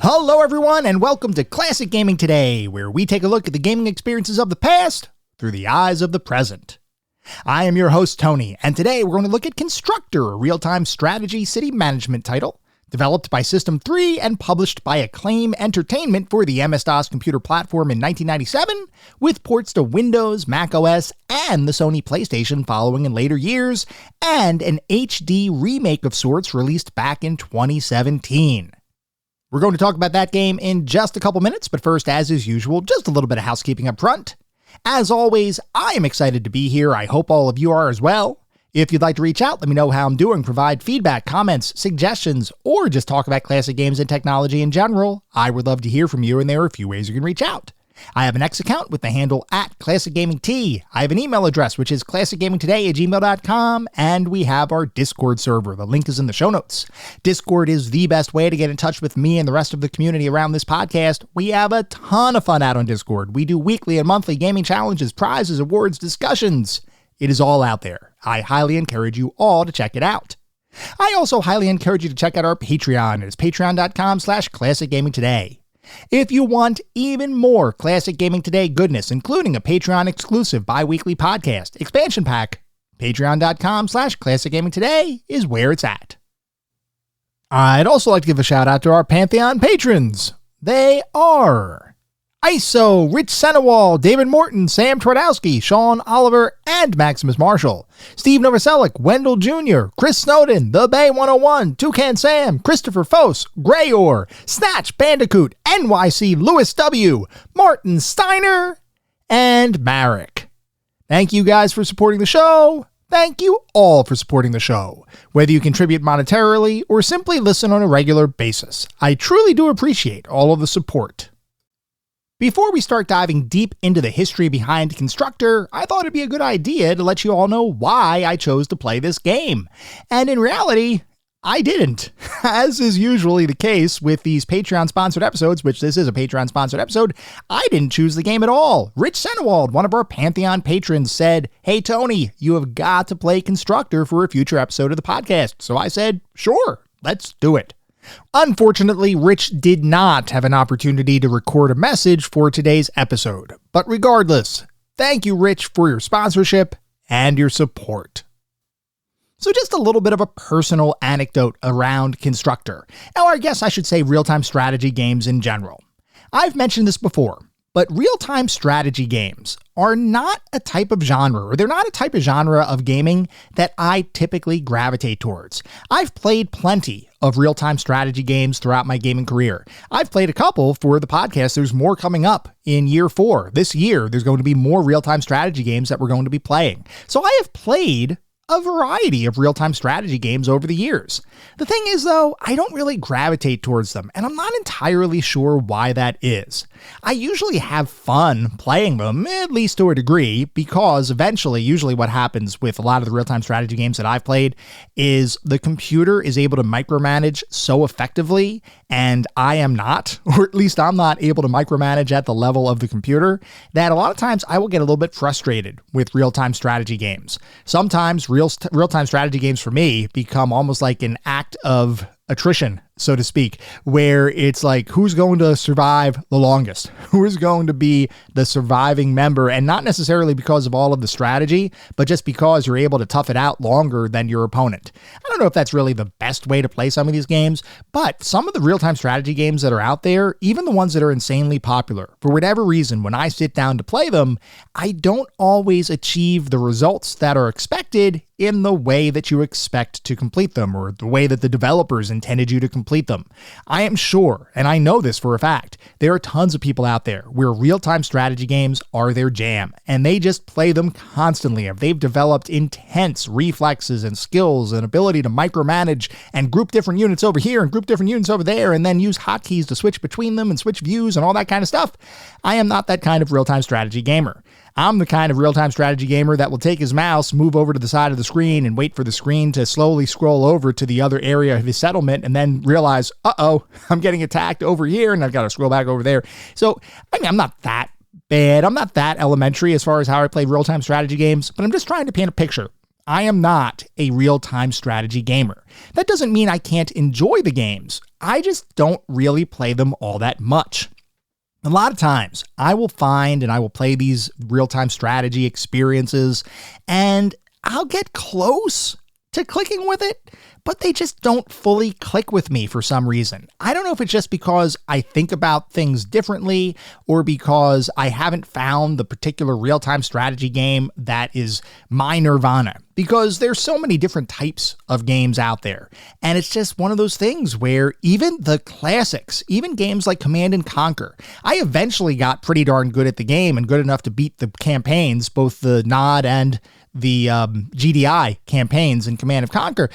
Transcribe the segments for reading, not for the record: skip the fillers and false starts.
Hello everyone, and welcome to Classic Gaming Today, where we take a look at the gaming experiences of the past through the eyes of the present. I am your host, Tony, and today we're going to look at Constructor, a real-time strategy city management title, developed by System 3 and published by Acclaim Entertainment for the MS-DOS computer platform in 1997, with ports to Windows, Mac OS, and the Sony PlayStation following in later years, and an HD remake of sorts released back in 2017. We're going to talk about that game in just a couple minutes, but first, as is usual, just a little bit of housekeeping up front. As always, I am excited to be here. I hope all of you are as well. If you'd like to reach out, let me know how I'm doing, provide feedback, comments, suggestions, or just talk about classic games and technology in general. I would love to hear from you, and there are a few ways you can reach out. I have an X account with the handle @ClassicGamingT. I have an email address, which is classicgamingtoday@gmail.com, and we have our Discord server. The link is in the show notes. Discord is the best way to get in touch with me and the rest of the community around this podcast. We have a ton of fun out on Discord. We do weekly and monthly gaming challenges, prizes, awards, discussions. It is all out there. I highly encourage you all to check it out. I also highly encourage you to check out our Patreon. It's patreon.com/ClassicGamingToday. If you want even more Classic Gaming Today goodness, including a Patreon exclusive bi-weekly podcast expansion pack, patreon.com/ClassicGamingToday is where it's at. I'd also like to give a shout out to our Pantheon patrons. They are ISO, Rich Senewal, David Morton, Sam Twardowski, Sean Oliver, and Maximus Marshall, Steve Novoselic, Wendell Jr., Chris Snowden, The Bay 101, Toucan Sam, Christopher Fose, Grayor, Snatch Bandicoot, NYC Lewis W., Martin Steiner, and Marek. Thank you guys for supporting the show. Thank you all for supporting the show, whether you contribute monetarily or simply listen on a regular basis. I truly do appreciate all of the support. Before we start diving deep into the history behind Constructor, I thought it'd be a good idea to let you all know why I chose to play this game. And in reality, I didn't. As is usually the case with these Patreon-sponsored episodes, which this is a Patreon-sponsored episode, I didn't choose the game at all. Rich Senewald, one of our Pantheon patrons, said, "Hey Tony, you have got to play Constructor for a future episode of the podcast." So I said, sure, let's do it. Unfortunately, Rich did not have an opportunity to record a message for today's episode. But regardless, thank you, Rich, for your sponsorship and your support. So just a little bit of a personal anecdote around Constructor, or I guess I should say real-time strategy games in general. I've mentioned this before, but real-time strategy games are not a type of genre, or they're not a type of genre of gaming that I typically gravitate towards. I've played plenty of real-time strategy games throughout my gaming career. I've played a couple for the podcast. There's more coming up in year 4. This year, there's going to be more real-time strategy games that we're going to be playing. So I have played a variety of real-time strategy games over the years. The thing is, though, I don't really gravitate towards them, and I'm not entirely sure why that is. I usually have fun playing them, at least to a degree, because eventually, usually what happens with a lot of the real-time strategy games that I've played is the computer is able to micromanage so effectively, and I am not, or at least I'm not able to micromanage at the level of the computer, that a lot of times I will get a little bit frustrated with real-time strategy games. Sometimes real-time strategy games for me become almost like an act of attrition, so to speak, where it's like, who's going to survive the longest? Who is going to be the surviving member? And not necessarily because of all of the strategy, but just because you're able to tough it out longer than your opponent. I don't know if that's really the best way to play some of these games, but some of the real-time strategy games that are out there, even the ones that are insanely popular, for whatever reason, when I sit down to play them, I don't always achieve the results that are expected in the way that you expect to complete them, or the way that the developers intended you to complete them. I am sure, and I know this for a fact, there are tons of people out there where real-time strategy games are their jam, and they just play them constantly. If they've developed intense reflexes and skills and ability to micromanage and group different units over here and group different units over there, and then use hotkeys to switch between them and switch views and all that kind of stuff, I am not that kind of real-time strategy gamer. I'm the kind of real-time strategy gamer that will take his mouse, move over to the side of the screen, and wait for the screen to slowly scroll over to the other area of his settlement, and then realize, uh-oh, I'm getting attacked over here, and I've got to scroll back over there. So, I mean, I'm not that bad. I'm not that elementary as far as how I play real-time strategy games, but I'm just trying to paint a picture. I am not a real-time strategy gamer. That doesn't mean I can't enjoy the games. I just don't really play them all that much. A lot of times I will find and I will play these real-time strategy experiences and I'll get close to clicking with it, but they just don't fully click with me for some reason. I don't know if it's just because I think about things differently or because I haven't found the particular real-time strategy game that is my nirvana, because there's so many different types of games out there. And it's just one of those things where even the classics, even games like Command and Conquer, I eventually got pretty darn good at the game and good enough to beat the campaigns, both the NOD and the GDI campaigns in Command and Conquer.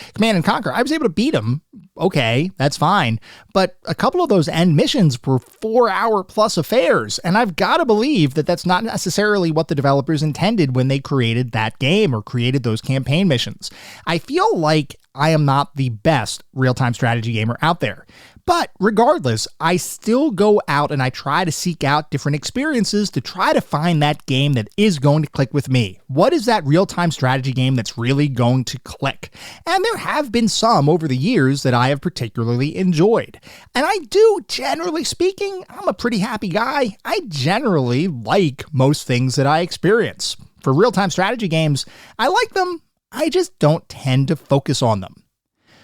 I was able to beat them. Okay, that's fine. But a couple of those end missions were 4-hour plus affairs. And I've got to believe that that's not necessarily what the developers intended when they created that game or created those campaign missions. I feel like I am not the best real-time strategy gamer out there. But regardless, I still go out and I try to seek out different experiences to try to find that game that is going to click with me. What is that real-time strategy game that's really going to click? And there have been some over the years that I have particularly enjoyed. And I do, generally speaking, I'm a pretty happy guy. I generally like most things that I experience. For real-time strategy games, I like them. I just don't tend to focus on them.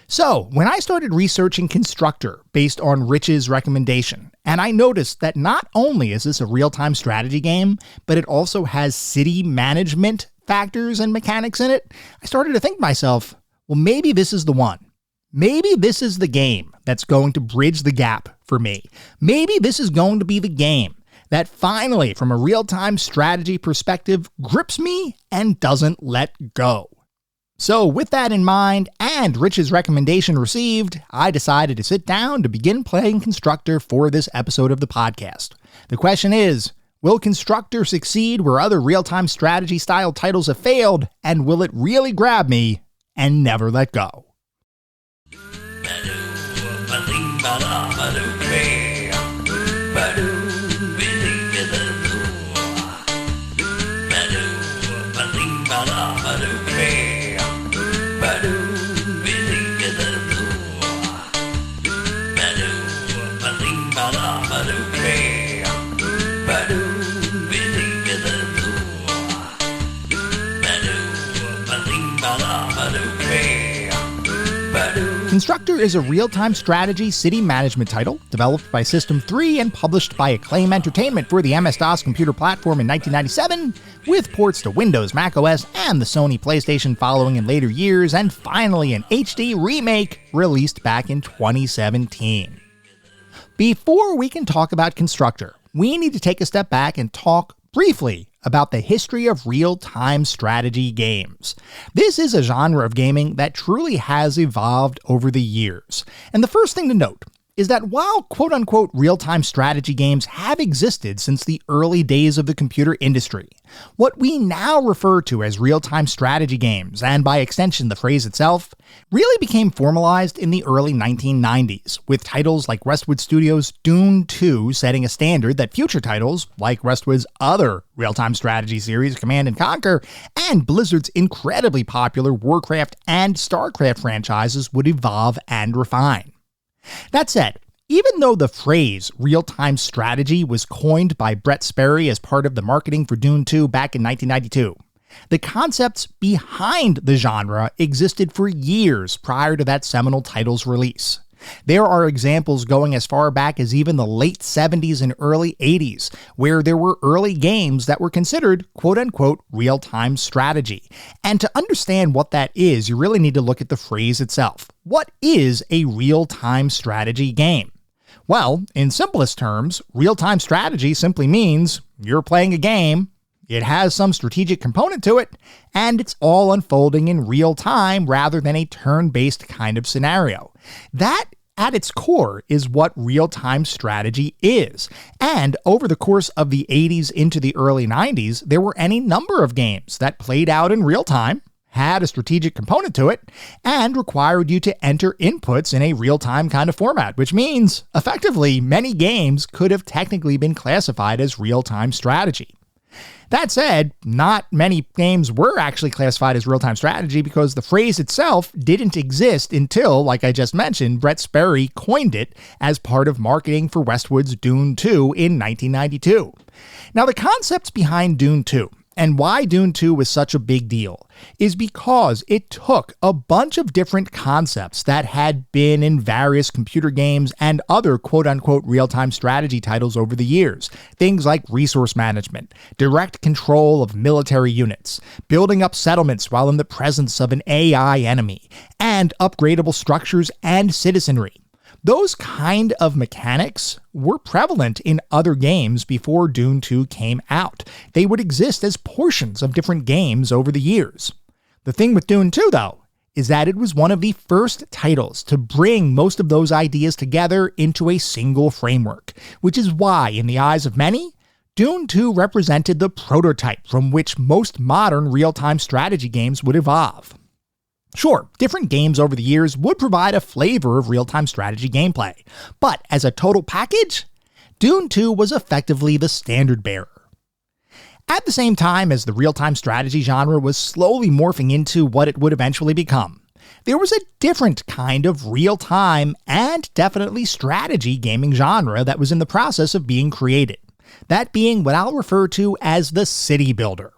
So, when I started researching Constructor based on Rich's recommendation, and I noticed that not only is this a real-time strategy game, but it also has city management factors and mechanics in it, I started to think to myself, well, maybe this is the one. Maybe this is the game that's going to bridge the gap for me. Maybe this is going to be the game that finally, from a real-time strategy perspective, grips me and doesn't let go. So with that in mind, and Rich's recommendation received, I decided to sit down to begin playing Constructor for this episode of the podcast. The question is, will Constructor succeed where other real-time strategy style titles have failed, and will it really grab me and never let go? Constructor is a real-time strategy city management title developed by System 3 and published by Acclaim Entertainment for the MS-DOS computer platform in 1997, with ports to Windows, macOS, and the Sony PlayStation following in later years, and finally an HD remake released back in 2017. Before we can talk about Constructor, we need to take a step back and talk briefly about the history of real-time strategy games. This is a genre of gaming that truly has evolved over the years. And the first thing to note is that while quote-unquote real-time strategy games have existed since the early days of the computer industry, what we now refer to as real-time strategy games, and by extension the phrase itself, really became formalized in the early 1990s, with titles like Westwood Studios' Dune 2 setting a standard that future titles, like Westwood's other real-time strategy series Command & Conquer, and Blizzard's incredibly popular Warcraft and StarCraft franchises would evolve and refine. That said, even though the phrase real-time strategy was coined by Brett Sperry as part of the marketing for Dune 2 back in 1992, the concepts behind the genre existed for years prior to that seminal title's release. There are examples going as far back as even the late 70s and early 80s, where there were early games that were considered quote-unquote real-time strategy. And to understand what that is, you really need to look at the phrase itself. What is a real-time strategy game? Well, in simplest terms, real-time strategy simply means you're playing a game, it has some strategic component to it, and it's all unfolding in real time rather than a turn-based kind of scenario. That, at its core, is what real-time strategy is. And over the course of the 80s into the early 90s, there were any number of games that played out in real time, had a strategic component to it, and required you to enter inputs in a real-time kind of format, which means, effectively, many games could have technically been classified as real-time strategy. That said, not many games were actually classified as real-time strategy because the phrase itself didn't exist until, like I just mentioned, Brett Sperry coined it as part of marketing for Westwood's Dune 2 in 1992. Now, the concepts behind Dune 2 and why Dune 2 was such a big deal is because it took a bunch of different concepts that had been in various computer games and other quote-unquote real-time strategy titles over the years. Things like resource management, direct control of military units, building up settlements while in the presence of an AI enemy, and upgradable structures and citizenry. Those kind of mechanics were prevalent in other games before Dune 2 came out. They would exist as portions of different games over the years. The thing with Dune 2, though, is that it was one of the first titles to bring most of those ideas together into a single framework, which is why, in the eyes of many, Dune 2 represented the prototype from which most modern real-time strategy games would evolve. Sure, different games over the years would provide a flavor of real-time strategy gameplay, but as a total package, Dune 2 was effectively the standard bearer. At the same time as the real-time strategy genre was slowly morphing into what it would eventually become, there was a different kind of real-time and definitely strategy gaming genre that was in the process of being created, that being what I'll refer to as the city builder.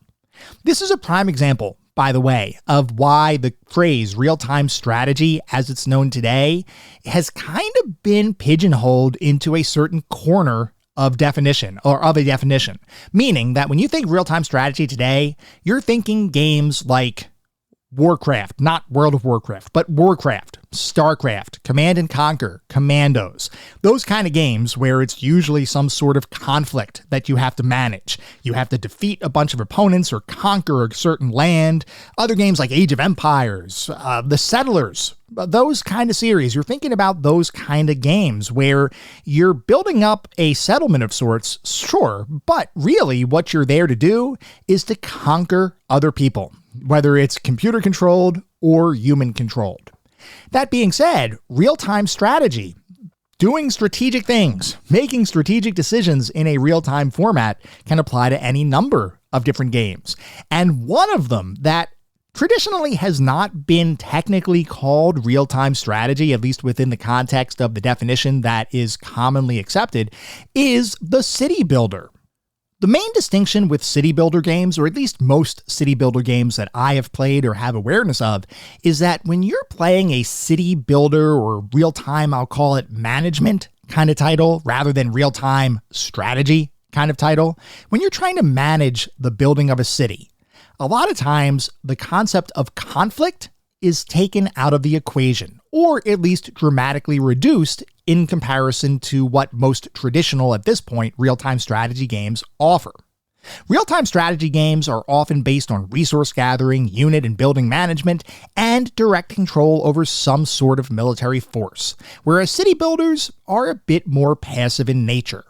This is a prime example, by the way, of why the phrase real-time strategy, as it's known today, has kind of been pigeonholed into a certain corner of definition, or of a definition. Meaning that when you think real-time strategy today, you're thinking games like Warcraft, not World of Warcraft, but Warcraft, StarCraft, Command and Conquer, Commandos. Those kind of games where it's usually some sort of conflict that you have to manage. You have to defeat a bunch of opponents or conquer a certain land. Other games like Age of Empires, The Settlers, those kind of series. You're thinking about those kind of games where you're building up a settlement of sorts, sure, but really what you're there to do is to conquer other people, whether it's computer controlled or human controlled. That being said, real-time strategy, doing strategic things, making strategic decisions in a real-time format can apply to any number of different games. And one of them that traditionally has not been technically called real-time strategy, at least within the context of the definition that is commonly accepted, is the city builder. The main distinction with city builder games, or at least most city builder games that I have played or have awareness of, is that when you're playing a city builder or real-time, I'll call it management kind of title, rather than real-time strategy kind of title, when you're trying to manage the building of a city, a lot of times the concept of conflict is taken out of the equation, or at least dramatically reduced in comparison to what most traditional, at this point, real-time strategy games offer. Real-time strategy games are often based on resource gathering, unit and building management, and direct control over some sort of military force, whereas city builders are a bit more passive in nature.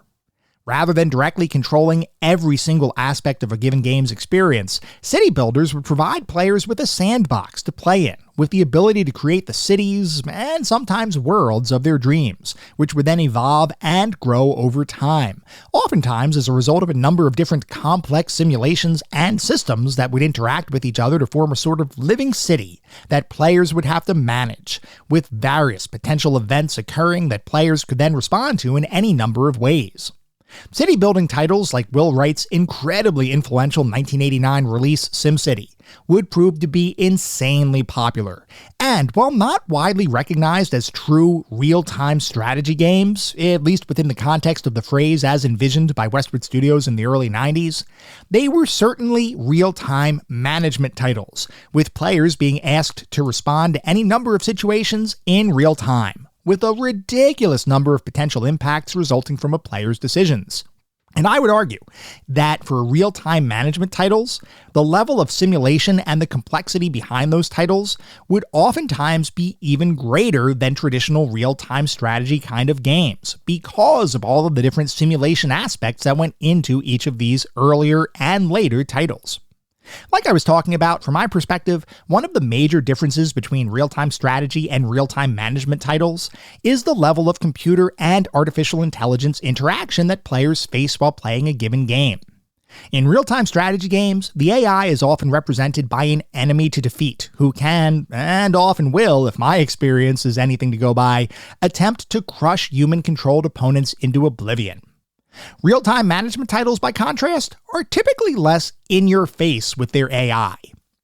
Rather than directly controlling every single aspect of a given game's experience, city builders would provide players with a sandbox to play in, with the ability to create the cities and sometimes worlds of their dreams, which would then evolve and grow over time, oftentimes as a result of a number of different complex simulations and systems that would interact with each other to form a sort of living city that players would have to manage, with various potential events occurring that players could then respond to in any number of ways. City building titles like Will Wright's incredibly influential 1989 release SimCity would prove to be insanely popular, and while not widely recognized as true real-time strategy games, at least within the context of the phrase as envisioned by Westwood Studios in the early 90s, they were certainly real-time management titles, with players being asked to respond to any number of situations in real time, with a ridiculous number of potential impacts resulting from a player's decisions. And I would argue that for real-time management titles, the level of simulation and the complexity behind those titles would oftentimes be even greater than traditional real-time strategy kind of games, because of all of the different simulation aspects that went into each of these earlier and later titles. Like I was talking about, from my perspective, one of the major differences between real-time strategy and real-time management titles is the level of computer and artificial intelligence interaction that players face while playing a given game. In real-time strategy games, the AI is often represented by an enemy to defeat, who can, and often will, if my experience is anything to go by, attempt to crush human-controlled opponents into oblivion. Real-time management titles, by contrast, are typically less in-your-face with their AI.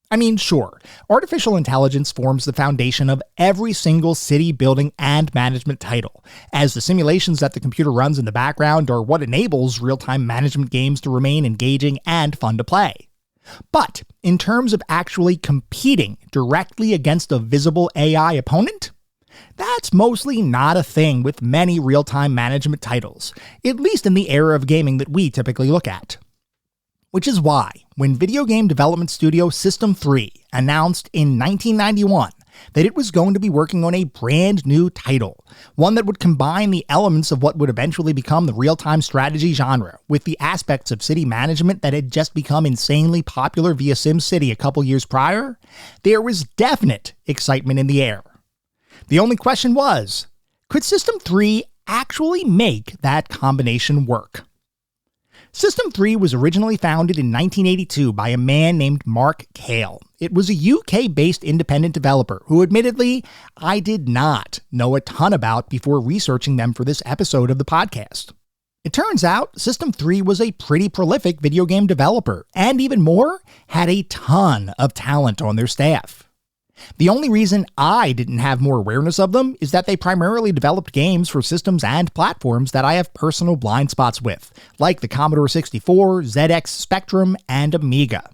I mean, sure, artificial intelligence forms the foundation of every single city building and management title, as the simulations that the computer runs in the background are what enables real-time management games to remain engaging and fun to play. But in terms of actually competing directly against a visible AI opponent, that's mostly not a thing with many real-time management titles, at least in the era of gaming that we typically look at. Which is why, when video game development studio System 3 announced in 1991 that it was going to be working on a brand new title, one that would combine the elements of what would eventually become the real-time strategy genre with the aspects of city management that had just become insanely popular via SimCity a couple years prior, there was definite excitement in the air. The only question was, could System 3 actually make that combination work? System 3 was originally founded in 1982 by a man named Mark Cale. It was a UK-based independent developer who, admittedly, I did not know a ton about before researching them for this episode of the podcast. It turns out System 3 was a pretty prolific video game developer, and even more, had a ton of talent on their staff. The only reason I didn't have more awareness of them is that they primarily developed games for systems and platforms that I have personal blind spots with, like the Commodore 64, ZX Spectrum, and Amiga.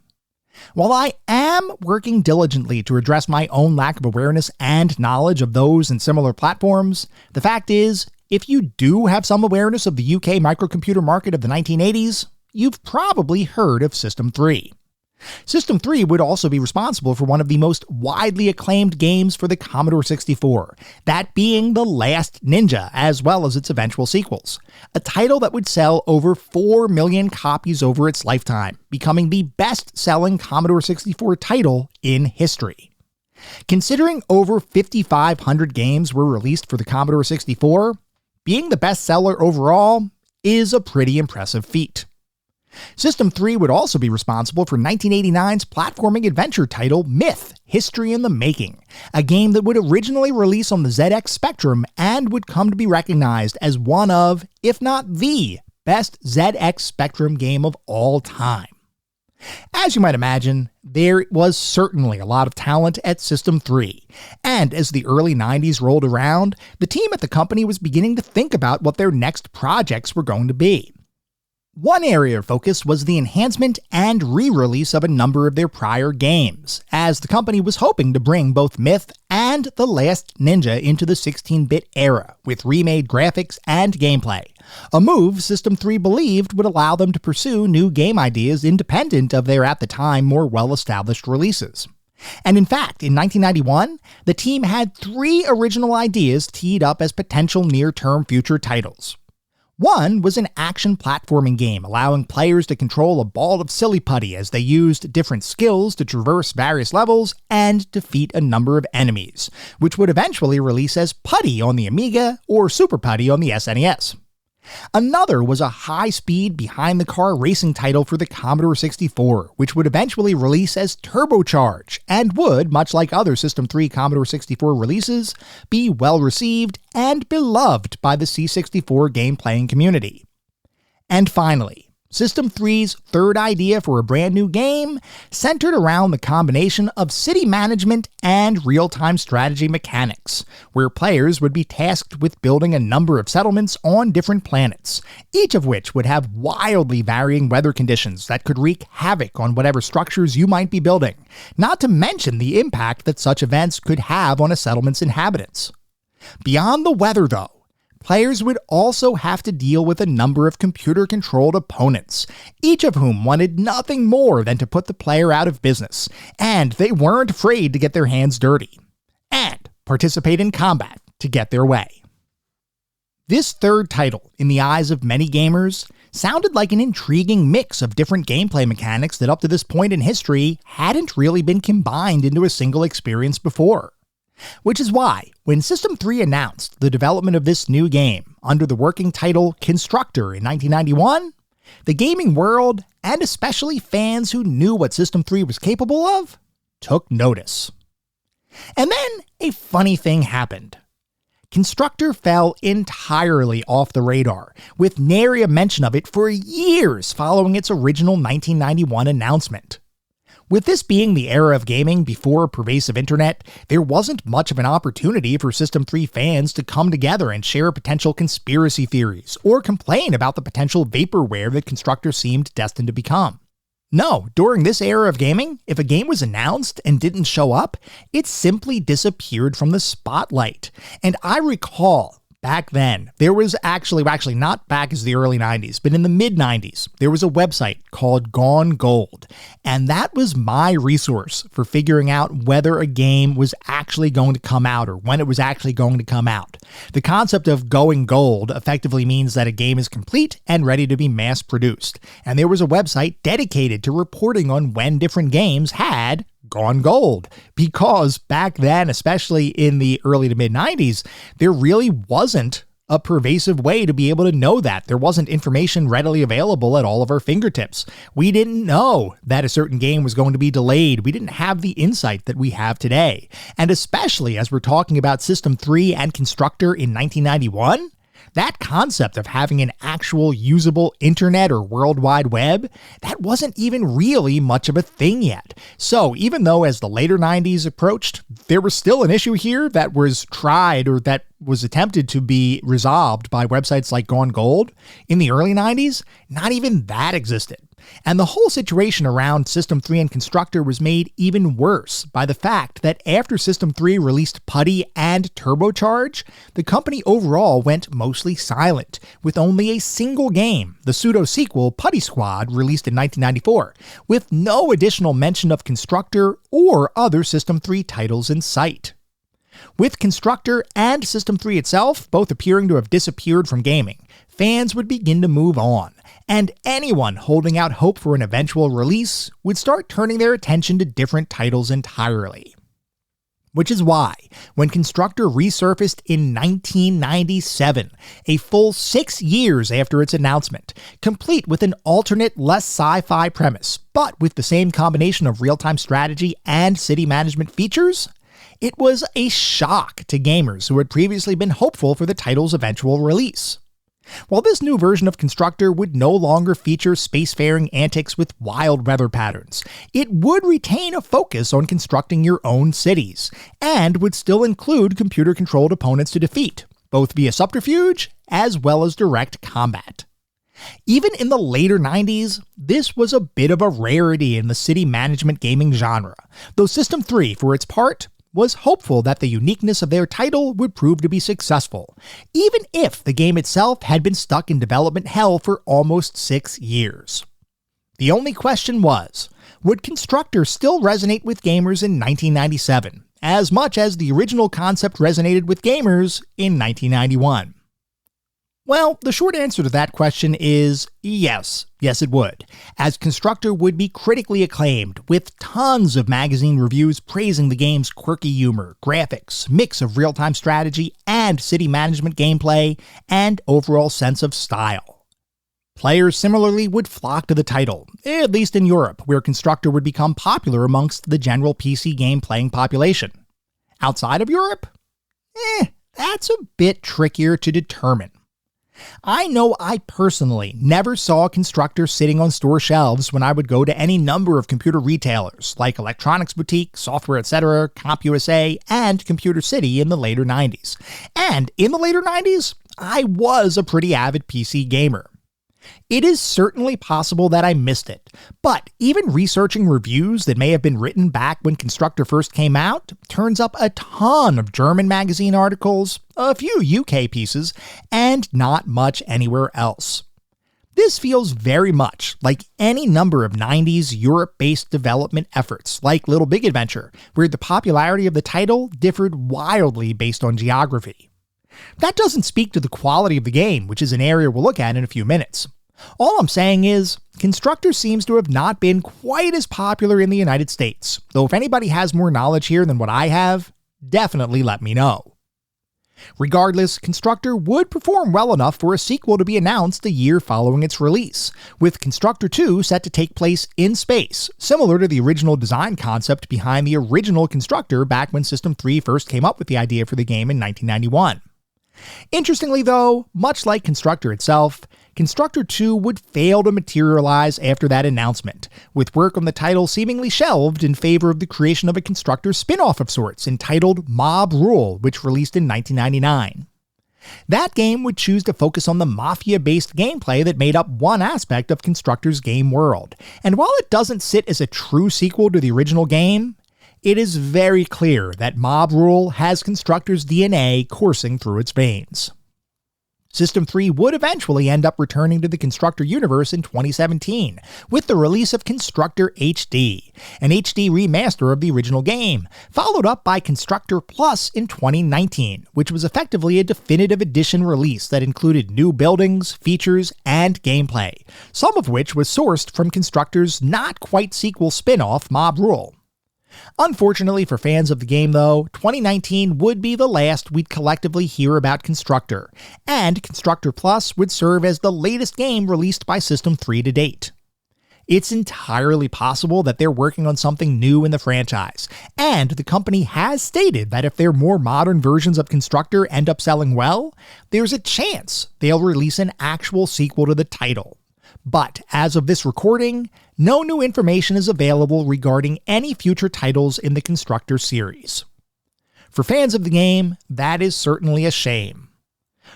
While I am working diligently to address my own lack of awareness and knowledge of those and similar platforms, the fact is, if you do have some awareness of the UK microcomputer market of the 1980s, you've probably heard of System 3. System 3 would also be responsible for one of the most widely acclaimed games for the Commodore 64, that being The Last Ninja, as well as its eventual sequels, a title that would sell over 4 million copies over its lifetime, becoming the best-selling Commodore 64 title in history. Considering over 5,500 games were released for the Commodore 64, being the bestseller overall is a pretty impressive feat. System 3 would also be responsible for 1989's platforming adventure title Myth: History in the Making, a game that would originally release on the ZX Spectrum and would come to be recognized as one of, if not the, best ZX Spectrum game of all time. As you might imagine, there was certainly a lot of talent at System 3, and as the early 90s rolled around, the team at the company was beginning to think about what their next projects were going to be. One area of focus was the enhancement and re-release of a number of their prior games, as the company was hoping to bring both Myth and The Last Ninja into the 16-bit era with remade graphics and gameplay, a move System 3 believed would allow them to pursue new game ideas independent of their at the time more well-established releases. And in fact, in 1991, the team had 3 original ideas teed up as potential near-term future titles. One was an action platforming game allowing players to control a ball of silly putty as they used different skills to traverse various levels and defeat a number of enemies, which would eventually release as Putty on the Amiga or Super Putty on the SNES. Another was a high-speed, behind-the-car racing title for the Commodore 64, which would eventually release as Turbocharge, and would, much like other System 3 Commodore 64 releases, be well-received and beloved by the C64 game-playing community. And finally, System 3's third idea for a brand new game centered around the combination of city management and real-time strategy mechanics, where players would be tasked with building a number of settlements on different planets, each of which would have wildly varying weather conditions that could wreak havoc on whatever structures you might be building, not to mention the impact that such events could have on a settlement's inhabitants. Beyond the weather, though, players would also have to deal with a number of computer-controlled opponents, each of whom wanted nothing more than to put the player out of business, and they weren't afraid to get their hands dirty, and participate in combat to get their way. This third title, in the eyes of many gamers, sounded like an intriguing mix of different gameplay mechanics that up to this point in history hadn't really been combined into a single experience before. Which is why, when System 3 announced the development of this new game under the working title Constructor in 1991, the gaming world, and especially fans who knew what System 3 was capable of, took notice. And then a funny thing happened. Constructor fell entirely off the radar, with nary a mention of it for years following its original 1991 announcement. With this being the era of gaming before a pervasive internet, there wasn't much of an opportunity for System 3 fans to come together and share potential conspiracy theories, or complain about the potential vaporware that Constructor seemed destined to become. No, during this era of gaming, if a game was announced and didn't show up, it simply disappeared from the spotlight. And I recall, back then, there was actually not back as the early 90s, but in the mid-90s, there was a website called Gone Gold, and that was my resource for figuring out whether a game was actually going to come out or when it was actually going to come out. The concept of going gold effectively means that a game is complete and ready to be mass-produced, and there was a website dedicated to reporting on when different games had gone gold, because back then, especially in the early to mid 90s, there really wasn't a pervasive way to be able to know that. There wasn't information readily available at all of our fingertips. We didn't know that a certain game was going to be delayed. We didn't have the insight that we have today. And especially as we're talking about System 3 and Constructor in 1991, that concept of having an actual usable internet or World Wide Web, that wasn't even really much of a thing yet. So even though as the later 90s approached, there was still an issue here that was tried or that was attempted to be resolved by websites like Gone Gold, in the early 90s, not even that existed. And the whole situation around System 3 and Constructor was made even worse by the fact that after System 3 released Putty and Turbocharge, the company overall went mostly silent, with only a single game, the pseudo-sequel Putty Squad, released in 1994, with no additional mention of Constructor or other System 3 titles in sight. With Constructor and System 3 itself both appearing to have disappeared from gaming, fans would begin to move on, and anyone holding out hope for an eventual release would start turning their attention to different titles entirely. Which is why, when Constructor resurfaced in 1997, a full 6 years after its announcement, complete with an alternate, less sci-fi premise, but with the same combination of real-time strategy and city management features, it was a shock to gamers who had previously been hopeful for the title's eventual release. While this new version of Constructor would no longer feature spacefaring antics with wild weather patterns, it would retain a focus on constructing your own cities, and would still include computer-controlled opponents to defeat, both via subterfuge as well as direct combat. Even in the later 90s, this was a bit of a rarity in the city management gaming genre, though System 3, for its part, was hopeful that the uniqueness of their title would prove to be successful, even if the game itself had been stuck in development hell for almost 6 years. The only question was, would Constructor still resonate with gamers in 1997, as much as the original concept resonated with gamers in 1991? Well, the short answer to that question is yes. Yes, it would, as Constructor would be critically acclaimed, with tons of magazine reviews praising the game's quirky humor, graphics, mix of real-time strategy and city management gameplay, and overall sense of style. Players similarly would flock to the title, at least in Europe, where Constructor would become popular amongst the general PC game playing population. Outside of Europe? That's a bit trickier to determine. I know I personally never saw Constructor sitting on store shelves when I would go to any number of computer retailers like Electronics Boutique, Software Etc., CompUSA, and Computer City in the later 90s. And in the later 90s, I was a pretty avid PC gamer. It is certainly possible that I missed it, but even researching reviews that may have been written back when Constructor first came out turns up a ton of German magazine articles, a few UK pieces, and not much anywhere else. This feels very much like any number of 90s Europe-based development efforts like Little Big Adventure, where the popularity of the title differed wildly based on geography. That doesn't speak to the quality of the game, which is an area we'll look at in a few minutes. All I'm saying is, Constructor seems to have not been quite as popular in the United States, though if anybody has more knowledge here than what I have, definitely let me know. Regardless, Constructor would perform well enough for a sequel to be announced a year following its release, with Constructor 2 set to take place in space, similar to the original design concept behind the original Constructor back when System 3 first came up with the idea for the game in 1991. Interestingly though, much like Constructor itself, Constructor 2 would fail to materialize after that announcement, with work on the title seemingly shelved in favor of the creation of a Constructor spin-off of sorts entitled Mob Rule, which released in 1999. That game would choose to focus on the mafia-based gameplay that made up one aspect of Constructor's game world, and while it doesn't sit as a true sequel to the original game, it is very clear that Mob Rule has Constructor's DNA coursing through its veins. System 3 would eventually end up returning to the Constructor universe in 2017, with the release of Constructor HD, an HD remaster of the original game, followed up by Constructor Plus in 2019, which was effectively a definitive edition release that included new buildings, features, and gameplay, some of which was sourced from Constructor's not-quite-sequel spin-off Mob Rule. Unfortunately for fans of the game though, 2019 would be the last we'd collectively hear about Constructor, and Constructor Plus would serve as the latest game released by System 3 to date. It's entirely possible that they're working on something new in the franchise, and the company has stated that if their more modern versions of Constructor end up selling well, there's a chance they'll release an actual sequel to the title. But as of this recording, no new information is available regarding any future titles in the Constructor series. For fans of the game, that is certainly a shame.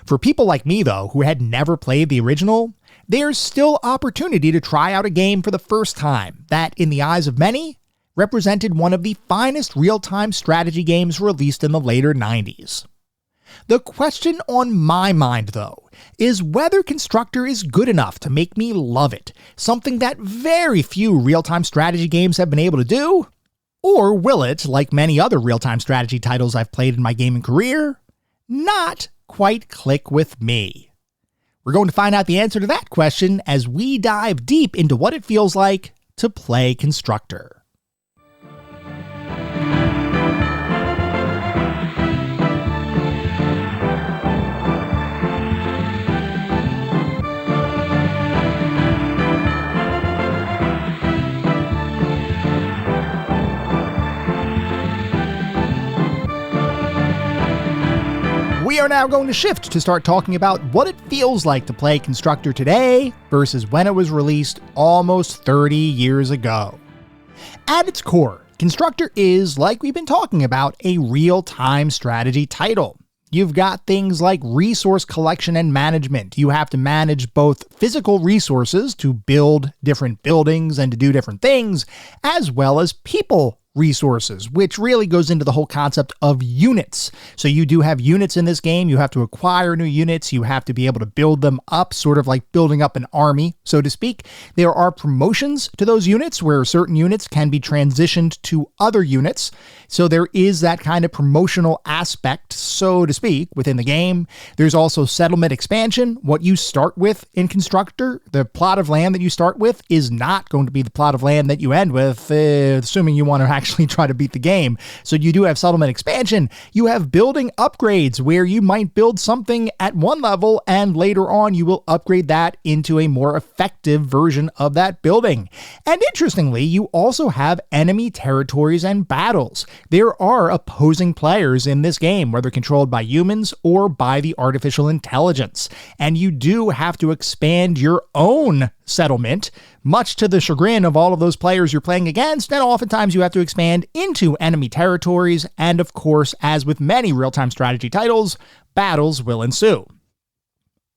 For people like me though, who had never played the original, there's still opportunity to try out a game for the first time that, in the eyes of many, represented one of the finest real-time strategy games released in the later 90s. The question on my mind, though, is whether Constructor is good enough to make me love it, something that very few real-time strategy games have been able to do, or will it, like many other real-time strategy titles I've played in my gaming career, not quite click with me? We're going to find out the answer to that question as we dive deep into what it feels like to play Constructor. We are now going to shift to start talking about what it feels like to play Constructor today versus when it was released almost 30 years ago. At its core, Constructor is, like we've been talking about, a real-time strategy title. You've got things like resource collection and management. You have to manage both physical resources to build different buildings and to do different things, as well as people resources, which really goes into the whole concept of units. So you do have units in this game. You have to acquire new units. You have to be able to build them up, sort of like building up an army, so to speak. There are promotions to those units where certain units can be transitioned to other units. So there is that kind of promotional aspect, so to speak, within the game. There's also settlement expansion. What you start with in Constructor, the plot of land that you start with, is not going to be the plot of land that you end with, assuming you want to actually try to beat the game. So you do have settlement expansion. You have building upgrades where you might build something at one level and later on you will upgrade that into a more effective version of that building. And interestingly, you also have enemy territories and battles. There are opposing players in this game, whether controlled by humans or by the artificial intelligence. And you do have to expand your own settlement, much to the chagrin of all of those players you're playing against, and oftentimes you have to expand into enemy territories, and of course, as with many real-time strategy titles, battles will ensue.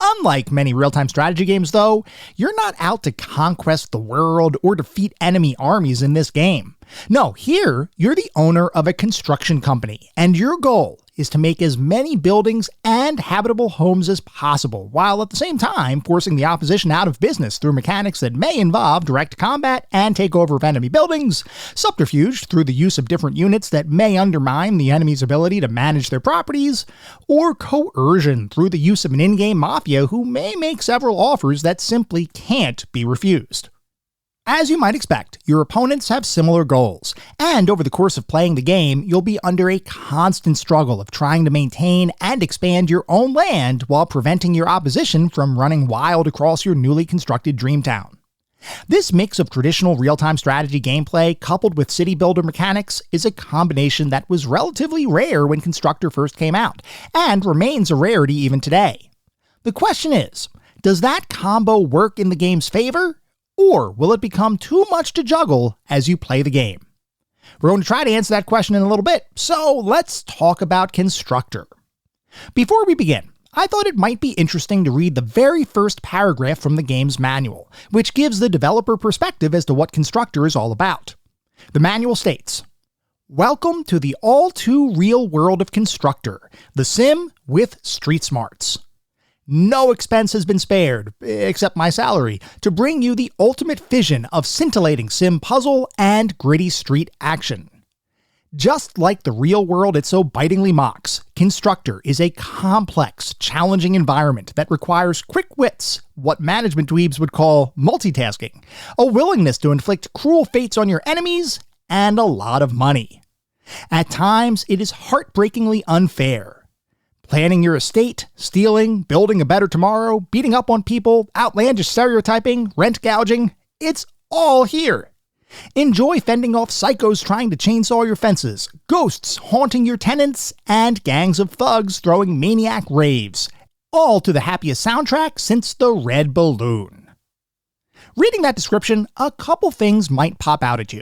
Unlike many real-time strategy games, though, you're not out to conquest the world or defeat enemy armies in this game. No, here, you're the owner of a construction company, and your goal is to make as many buildings and habitable homes as possible, while at the same time forcing the opposition out of business through mechanics that may involve direct combat and takeover of enemy buildings, subterfuge through the use of different units that may undermine the enemy's ability to manage their properties, or coercion through the use of an in-game mafia who may make several offers that simply can't be refused. As you might expect, your opponents have similar goals, and over the course of playing the game, you'll be under a constant struggle of trying to maintain and expand your own land while preventing your opposition from running wild across your newly constructed dream town. This mix of traditional real-time strategy gameplay coupled with city builder mechanics is a combination that was relatively rare when Constructor first came out, and remains a rarity even today. The question is, does that combo work in the game's favor? Or will it become too much to juggle as you play the game? We're going to try to answer that question in a little bit, so let's talk about Constructor. Before we begin, I thought it might be interesting to read the very first paragraph from the game's manual, which gives the developer perspective as to what Constructor is all about. The manual states, "Welcome to the all-too-real world of Constructor, the sim with street smarts. No expense has been spared, except my salary, to bring you the ultimate fission of scintillating sim puzzle and gritty street action. Just like the real world it so bitingly mocks, Constructor is a complex, challenging environment that requires quick wits, what management dweebs would call multitasking, a willingness to inflict cruel fates on your enemies, and a lot of money. At times, it is heartbreakingly unfair. Planning your estate, stealing, building a better tomorrow, beating up on people, outlandish stereotyping, rent gouging, it's all here. Enjoy fending off psychos trying to chainsaw your fences, ghosts haunting your tenants, and gangs of thugs throwing maniac raves, all to the happiest soundtrack since the Red Balloon." Reading that description, a couple things might pop out at you.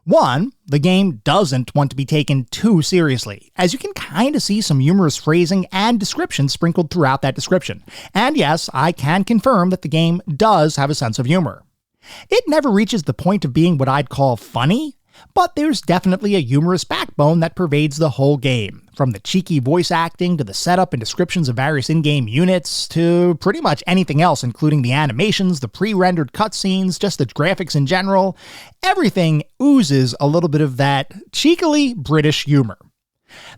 One, the game doesn't want to be taken too seriously, as you can kind of see some humorous phrasing and description sprinkled throughout that description. And yes, I can confirm that the game does have a sense of humor. It never reaches the point of being what I'd call funny, but there's definitely a humorous backbone that pervades the whole game, from the cheeky voice acting to the setup and descriptions of various in-game units to pretty much anything else, including the animations, the pre-rendered cutscenes, just the graphics in general. Everything oozes a little bit of that cheekily British humor.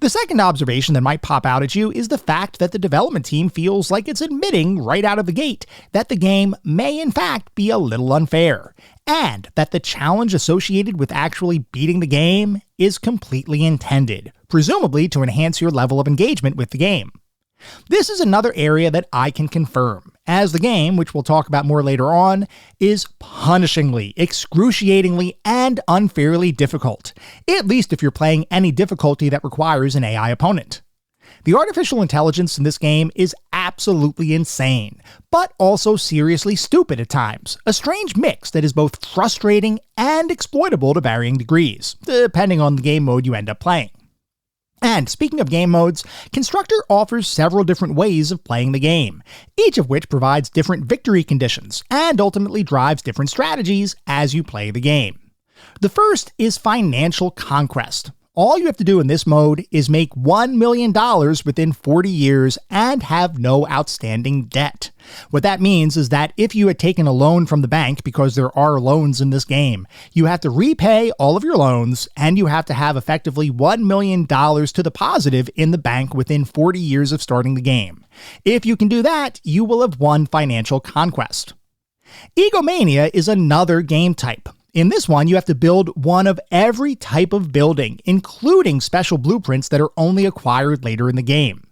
The second observation that might pop out at you is the fact that the development team feels like it's admitting right out of the gate that the game may in fact be a little unfair, and that the challenge associated with actually beating the game is completely intended, presumably to enhance your level of engagement with the game. This is another area that I can confirm, as the game, which we'll talk about more later on, is punishingly, excruciatingly, and unfairly difficult, at least if you're playing any difficulty that requires an AI opponent. The artificial intelligence in this game is absolutely insane, but also seriously stupid at times, a strange mix that is both frustrating and exploitable to varying degrees, depending on the game mode you end up playing. And speaking of game modes, Constructor offers several different ways of playing the game, each of which provides different victory conditions and ultimately drives different strategies as you play the game. The first is financial conquest. All you have to do in this mode is make $1 million within 40 years and have no outstanding debt. What that means is that if you had taken a loan from the bank, because there are loans in this game, you have to repay all of your loans and you have to have effectively $1 million to the positive in the bank within 40 years of starting the game. If you can do that, you will have won financial conquest. Egomania is another game type. In this one, you have to build one of every type of building, including special blueprints that are only acquired later in the game.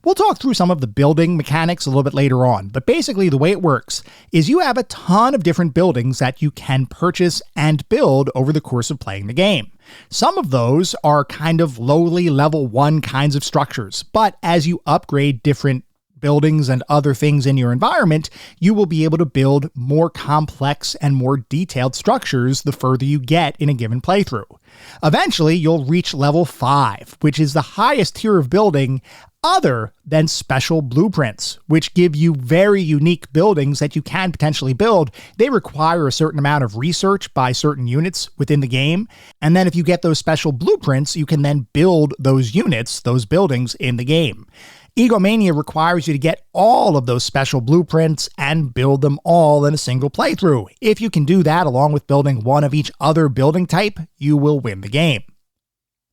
We'll talk through some of the building mechanics a little bit later on, but basically the way it works is you have a ton of different buildings that you can purchase and build over the course of playing the game. Some of those are kind of lowly level 1 kinds of structures, but as you upgrade different buildings and other things in your environment, you will be able to build more complex and more detailed structures the further you get in a given playthrough. Eventually, you'll reach level 5, which is the highest tier of building other than special blueprints, which give you very unique buildings that you can potentially build. They require a certain amount of research by certain units within the game, and then if you get those special blueprints, you can then build those units, those buildings in the game. Egomania requires you to get all of those special blueprints and build them all in a single playthrough. If you can do that along with building one of each other building type, you will win the game.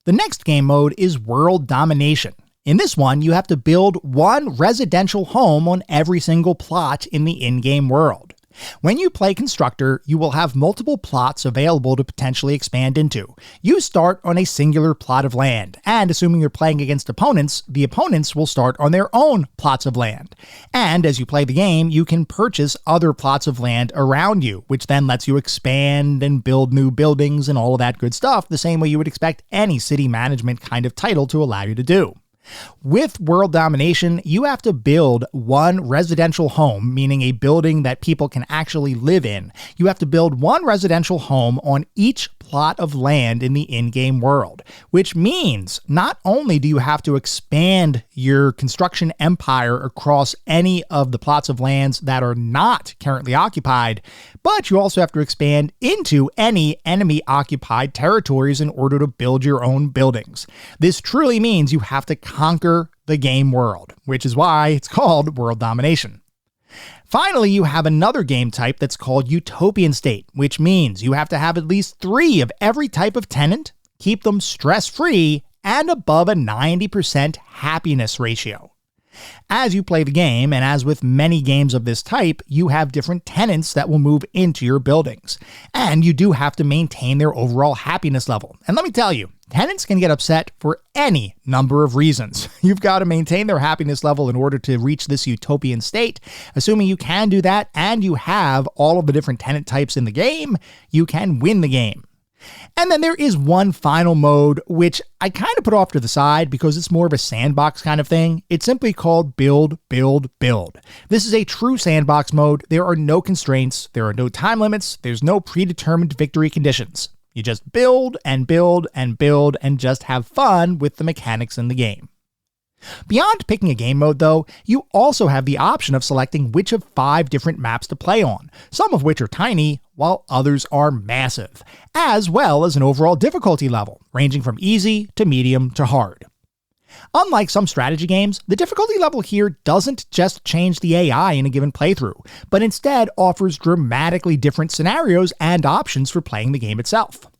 The next game mode is World Domination. In this one, you have to build one residential home on every single plot in the in-game world. When you play Constructor, you will have multiple plots available to potentially expand into. You start on a singular plot of land, and assuming you're playing against opponents, the opponents will start on their own plots of land. And as you play the game, you can purchase other plots of land around you, which then lets you expand and build new buildings and all of that good stuff, the same way you would expect any city management kind of title to allow you to do. With World Domination, you have to build one residential home, meaning a building that people can actually live in. You have to build one residential home on each plot of land in the in-game world, which means not only do you have to expand your construction empire across any of the plots of lands that are not currently occupied, but you also have to expand into any enemy-occupied territories in order to build your own buildings. This truly means you have to conquer the game world, which is why it's called World Domination. Finally, you have another game type that's called Utopian State, which means you have to have at least 3 of every type of tenant, keep them stress-free, and above a 90% happiness ratio. As you play the game, and as with many games of this type, you have different tenants that will move into your buildings, and you do have to maintain their overall happiness level. And let me tell you, tenants can get upset for any number of reasons. You've got to maintain their happiness level in order to reach this utopian state. Assuming you can do that and you have all of the different tenant types in the game, you can win the game. And then there is one final mode, which I kind of put off to the side because it's more of a sandbox kind of thing. It's simply called Build, Build, Build. This is a true sandbox mode. There are no constraints. There are no time limits. There's no predetermined victory conditions. You just build and build and build and just have fun with the mechanics in the game. Beyond picking a game mode, though, you also have the option of selecting which of 5 different maps to play on, some of which are tiny, while others are massive, as well as an overall difficulty level, ranging from easy to medium to hard. Unlike some strategy games, the difficulty level here doesn't just change the AI in a given playthrough, but instead offers dramatically different scenarios and options for playing the game itself.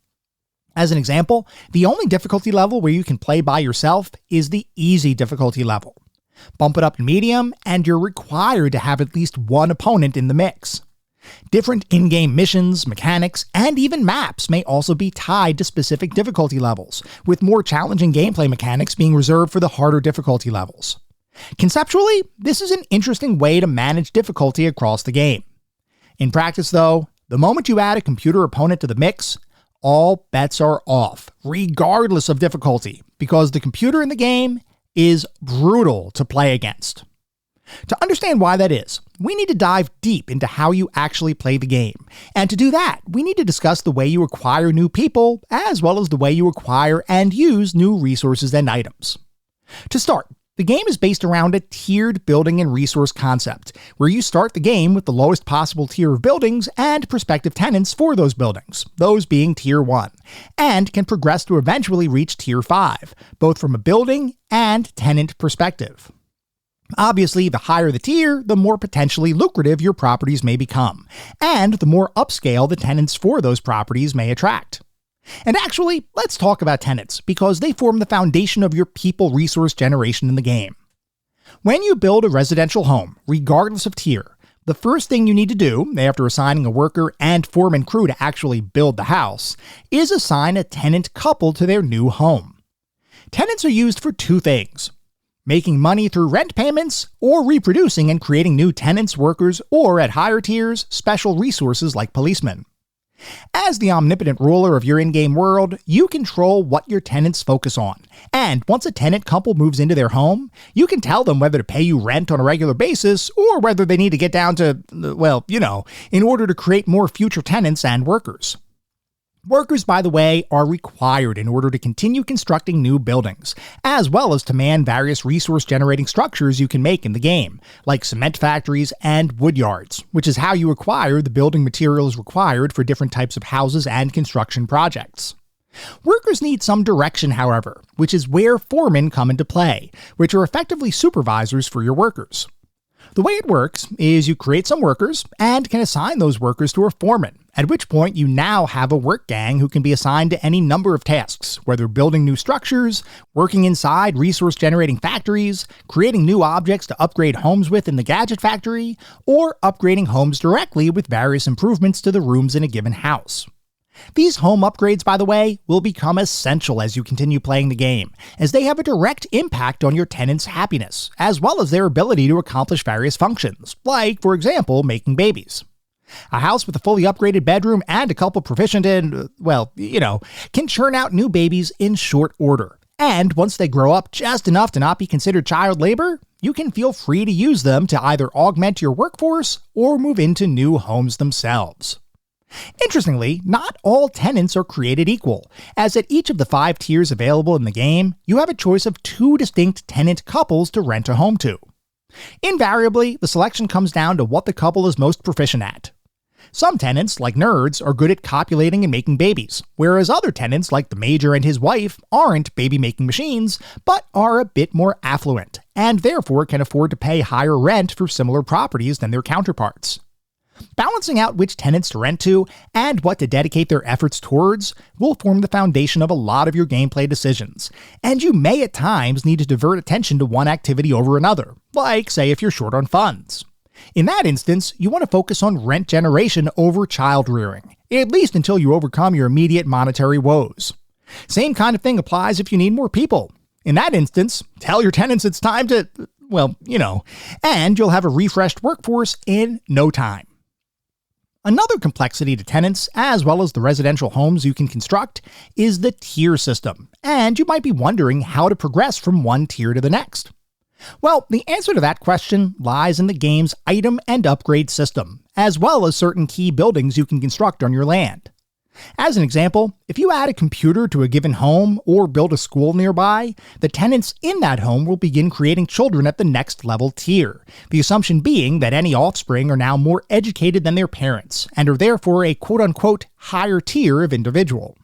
As an example, the only difficulty level where you can play by yourself is the easy difficulty level. Bump it up to medium, and you're required to have at least one opponent in the mix. Different in-game missions, mechanics, and even maps may also be tied to specific difficulty levels, with more challenging gameplay mechanics being reserved for the harder difficulty levels. Conceptually, this is an interesting way to manage difficulty across the game. In practice, though, the moment you add a computer opponent to the mix, all bets are off, regardless of difficulty, because the computer in the game is brutal to play against. To understand why that is, we need to dive deep into how you actually play the game. And to do that, we need to discuss the way you acquire new people, as well as the way you acquire and use new resources and items. To start, The game is based around a tiered building and resource concept, where you start the game with the lowest possible tier of buildings and prospective tenants for those buildings, those being Tier 1, and can progress to eventually reach Tier 5, both from a building and tenant perspective. Obviously, the higher the tier, the more potentially lucrative your properties may become, and the more upscale the tenants for those properties may attract. And actually, let's talk about tenants, because they form the foundation of your people resource generation in the game. When you build a residential home, regardless of tier, the first thing you need to do, after assigning a worker and foreman crew to actually build the house, is assign a tenant couple to their new home. Tenants are used for two things: making money through rent payments, or reproducing and creating new tenants, workers, or at higher tiers, special resources like policemen. As the omnipotent ruler of your in-game world, you control what your tenants focus on, and once a tenant couple moves into their home, you can tell them whether to pay you rent on a regular basis or whether they need to get down to, in order to create more future tenants and workers. Workers, by the way, are required in order to continue constructing new buildings, as well as to man various resource-generating structures you can make in the game, like cement factories and wood yards, which is how you acquire the building materials required for different types of houses and construction projects. Workers need some direction, however, which is where foremen come into play, which are effectively supervisors for your workers. The way it works is you create some workers and can assign those workers to a foreman, at which point you now have a work gang who can be assigned to any number of tasks, whether building new structures, working inside resource-generating factories, creating new objects to upgrade homes with in the gadget factory, or upgrading homes directly with various improvements to the rooms in a given house. These home upgrades, by the way, will become essential as you continue playing the game, as they have a direct impact on your tenants' happiness, as well as their ability to accomplish various functions, like, for example, making babies. A house with a fully upgraded bedroom and a couple proficient in, can churn out new babies in short order. And once they grow up just enough to not be considered child labor, you can feel free to use them to either augment your workforce or move into new homes themselves. Interestingly, not all tenants are created equal, as at each of the 5 tiers available in the game, you have a choice of 2 distinct tenant couples to rent a home to. Invariably, the selection comes down to what the couple is most proficient at. Some tenants, like nerds, are good at copulating and making babies, whereas other tenants, like the Major and his wife, aren't baby-making machines, but are a bit more affluent, and therefore can afford to pay higher rent for similar properties than their counterparts. Balancing out which tenants to rent to and what to dedicate their efforts towards will form the foundation of a lot of your gameplay decisions, and you may at times need to divert attention to one activity over another, like, say, if you're short on funds. In that instance, you want to focus on rent generation over child rearing, at least until you overcome your immediate monetary woes. Same kind of thing applies if you need more people. In that instance, tell your tenants it's time to, and you'll have a refreshed workforce in no time. Another complexity to tenants, as well as the residential homes you can construct, is the tier system, and you might be wondering how to progress from one tier to the next. Well, the answer to that question lies in the game's item and upgrade system, as well as certain key buildings you can construct on your land. As an example, if you add a computer to a given home or build a school nearby, the tenants in that home will begin creating children at the next level tier, the assumption being that any offspring are now more educated than their parents, and are therefore a quote-unquote higher tier of individual.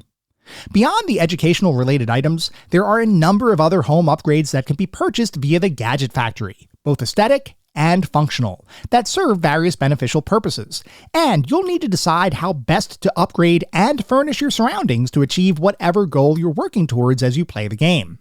Beyond the educational-related items, there are a number of other home upgrades that can be purchased via the Gadget Factory, both aesthetic and functional, that serve various beneficial purposes, and you'll need to decide how best to upgrade and furnish your surroundings to achieve whatever goal you're working towards as you play the game.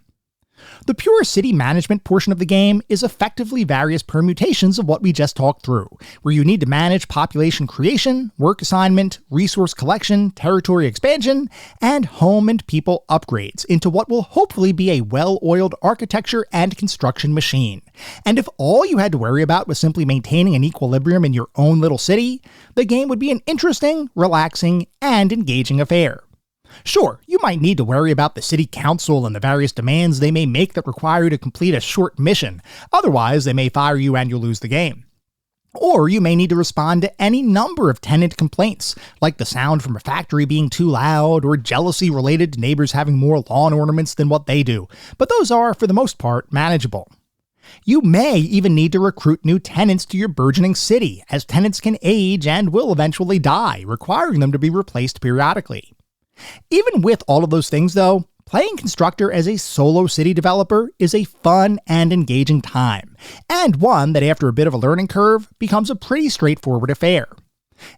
The pure city management portion of the game is effectively various permutations of what we just talked through, where you need to manage population creation, work assignment, resource collection, territory expansion, and home and people upgrades into what will hopefully be a well-oiled architecture and construction machine. And if all you had to worry about was simply maintaining an equilibrium in your own little city, the game would be an interesting, relaxing, and engaging affair. Sure, you might need to worry about the city council and the various demands they may make that require you to complete a short mission, otherwise they may fire you and you'll lose the game. Or you may need to respond to any number of tenant complaints, like the sound from a factory being too loud, or jealousy related to neighbors having more lawn ornaments than what they do, but those are, for the most part, manageable. You may even need to recruit new tenants to your burgeoning city, as tenants can age and will eventually die, requiring them to be replaced periodically. Even with all of those things though, playing Constructor as a solo city developer is a fun and engaging time, and one that after a bit of a learning curve becomes a pretty straightforward affair.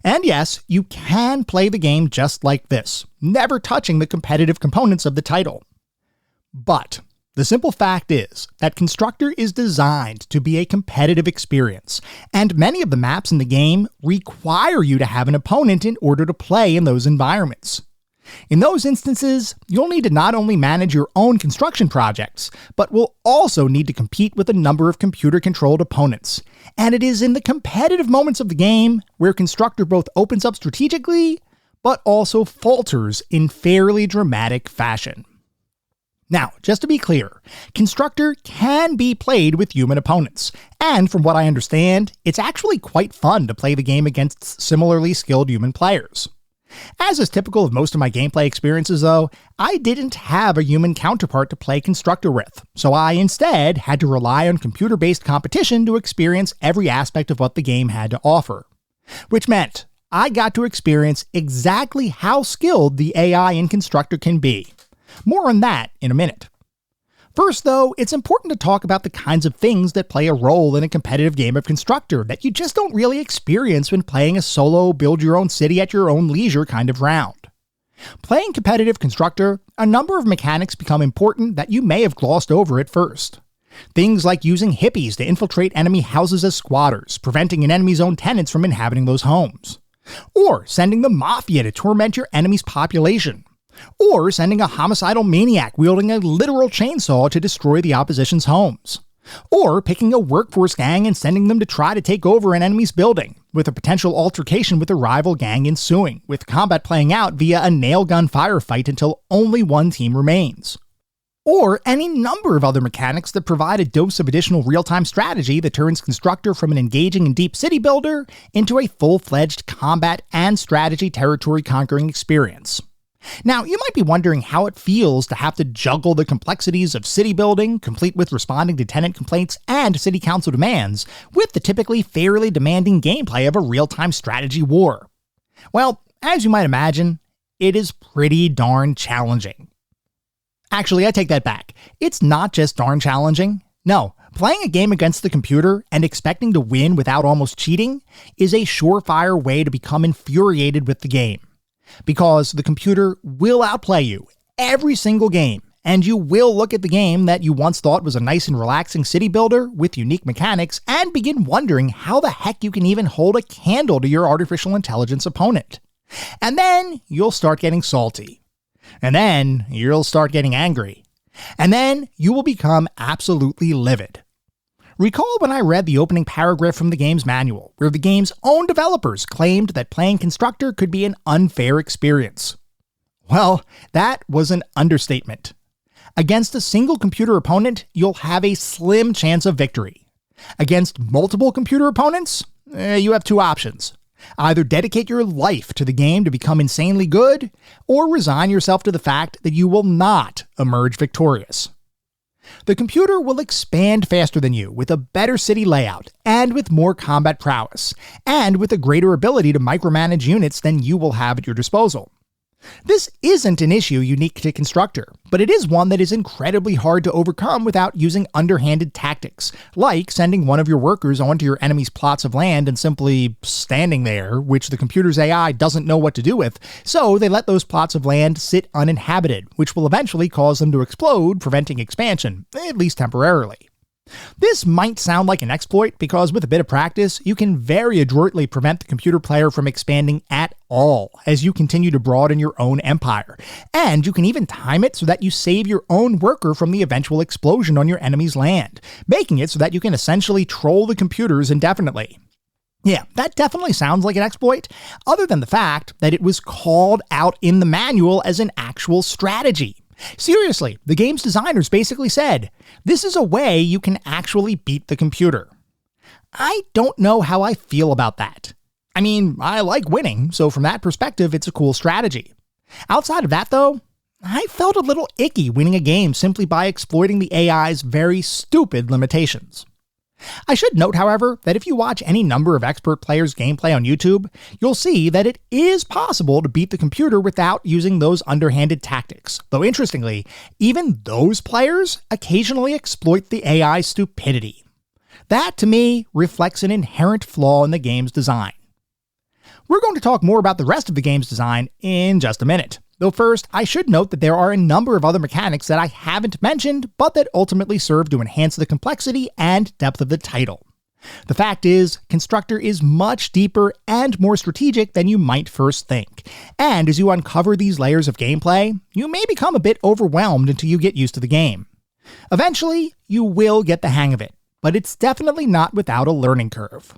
And yes, you can play the game just like this, never touching the competitive components of the title. But the simple fact is that Constructor is designed to be a competitive experience, and many of the maps in the game require you to have an opponent in order to play in those environments. In those instances, you'll need to not only manage your own construction projects, but will also need to compete with a number of computer-controlled opponents. And it is in the competitive moments of the game where Constructor both opens up strategically, but also falters in fairly dramatic fashion. Now, just to be clear, Constructor can be played with human opponents, and from what I understand, it's actually quite fun to play the game against similarly skilled human players. As is typical of most of my gameplay experiences though, I didn't have a human counterpart to play Constructor with, so I instead had to rely on computer-based competition to experience every aspect of what the game had to offer. Which meant I got to experience exactly how skilled the AI in Constructor can be. More on that in a minute. First though, it's important to talk about the kinds of things that play a role in a competitive game of Constructor that you just don't really experience when playing a solo build your own city at your own leisure kind of round. Playing competitive Constructor, a number of mechanics become important that you may have glossed over at first. Things like using hippies to infiltrate enemy houses as squatters, preventing an enemy's own tenants from inhabiting those homes. Or sending the mafia to torment your enemy's population. Or sending a homicidal maniac wielding a literal chainsaw to destroy the opposition's homes. Or picking a workforce gang and sending them to try to take over an enemy's building, with a potential altercation with a rival gang ensuing, with combat playing out via a nail gun firefight until only one team remains. Or any number of other mechanics that provide a dose of additional real-time strategy that turns Constructor from an engaging and deep city builder into a full-fledged combat and strategy territory conquering experience. Now, you might be wondering how it feels to have to juggle the complexities of city building, complete with responding to tenant complaints and city council demands, with the typically fairly demanding gameplay of a real-time strategy war. Well, as you might imagine, it is pretty darn challenging. Actually, I take that back. It's not just darn challenging. No, playing a game against the computer and expecting to win without almost cheating is a surefire way to become infuriated with the game. Because the computer will outplay you every single game, and you will look at the game that you once thought was a nice and relaxing city builder with unique mechanics and begin wondering how the heck you can even hold a candle to your artificial intelligence opponent. And then you'll start getting salty. And then you'll start getting angry. And then you will become absolutely livid. Recall when I read the opening paragraph from the game's manual, where the game's own developers claimed that playing Constructor could be an unfair experience. Well, that was an understatement. Against a single computer opponent, you'll have a slim chance of victory. Against multiple computer opponents, you have two options. Either dedicate your life to the game to become insanely good, or resign yourself to the fact that you will not emerge victorious. The computer will expand faster than you, with a better city layout, and with more combat prowess, and with a greater ability to micromanage units than you will have at your disposal. This isn't an issue unique to Constructor, but it is one that is incredibly hard to overcome without using underhanded tactics, like sending one of your workers onto your enemy's plots of land and simply standing there, which the computer's AI doesn't know what to do with, so they let those plots of land sit uninhabited, which will eventually cause them to explode, preventing expansion, at least temporarily. This might sound like an exploit because with a bit of practice, you can very adroitly prevent the computer player from expanding at all as you continue to broaden your own empire. And you can even time it so that you save your own worker from the eventual explosion on your enemy's land, making it so that you can essentially troll the computers indefinitely. Yeah, that definitely sounds like an exploit, other than the fact that it was called out in the manual as an actual strategy. Seriously, the game's designers basically said, this is a way you can actually beat the computer. I don't know how I feel about that. I mean, I like winning, so from that perspective, it's a cool strategy. Outside of that, though, I felt a little icky winning a game simply by exploiting the AI's very stupid limitations. I should note, however, that if you watch any number of expert players' gameplay on YouTube, you'll see that it is possible to beat the computer without using those underhanded tactics, though interestingly, even those players occasionally exploit the AI's stupidity. That, to me, reflects an inherent flaw in the game's design. We're going to talk more about the rest of the game's design in just a minute. Though first, I should note that there are a number of other mechanics that I haven't mentioned, but that ultimately serve to enhance the complexity and depth of the title. The fact is, Constructor is much deeper and more strategic than you might first think, and as you uncover these layers of gameplay, you may become a bit overwhelmed until you get used to the game. Eventually, you will get the hang of it, but it's definitely not without a learning curve.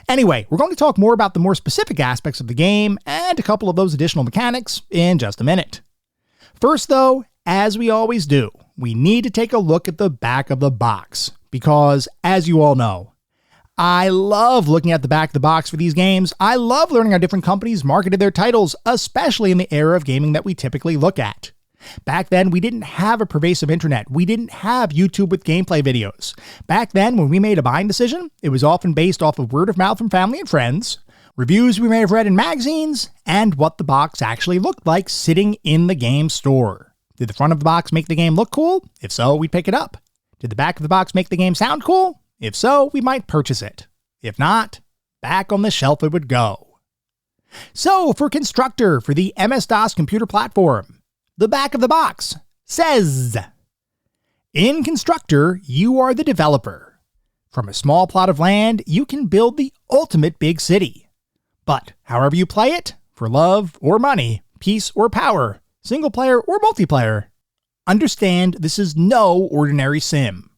Anyway, we're going to talk more about the more specific aspects of the game and a couple of those additional mechanics in just a minute. First though, as we always do, we need to take a look at the back of the box, because as you all know, I love looking at the back of the box for these games. I love learning how different companies marketed their titles, especially in the era of gaming that we typically look at. Back then, we didn't have a pervasive internet. We didn't have YouTube with gameplay videos. Back then, when we made a buying decision, it was often based off of word of mouth from family and friends, reviews we may have read in magazines, and what the box actually looked like sitting in the game store. Did the front of the box make the game look cool? If so, we'd pick it up. Did the back of the box make the game sound cool? If so, we might purchase it. If not, back on the shelf it would go. So, for Constructor, for the MS-DOS computer platform, the back of the box says, in Constructor, you are the developer. From a small plot of land, you can build the ultimate big city. But however you play it, for love or money, peace or power, single player or multiplayer, understand this is no ordinary sim.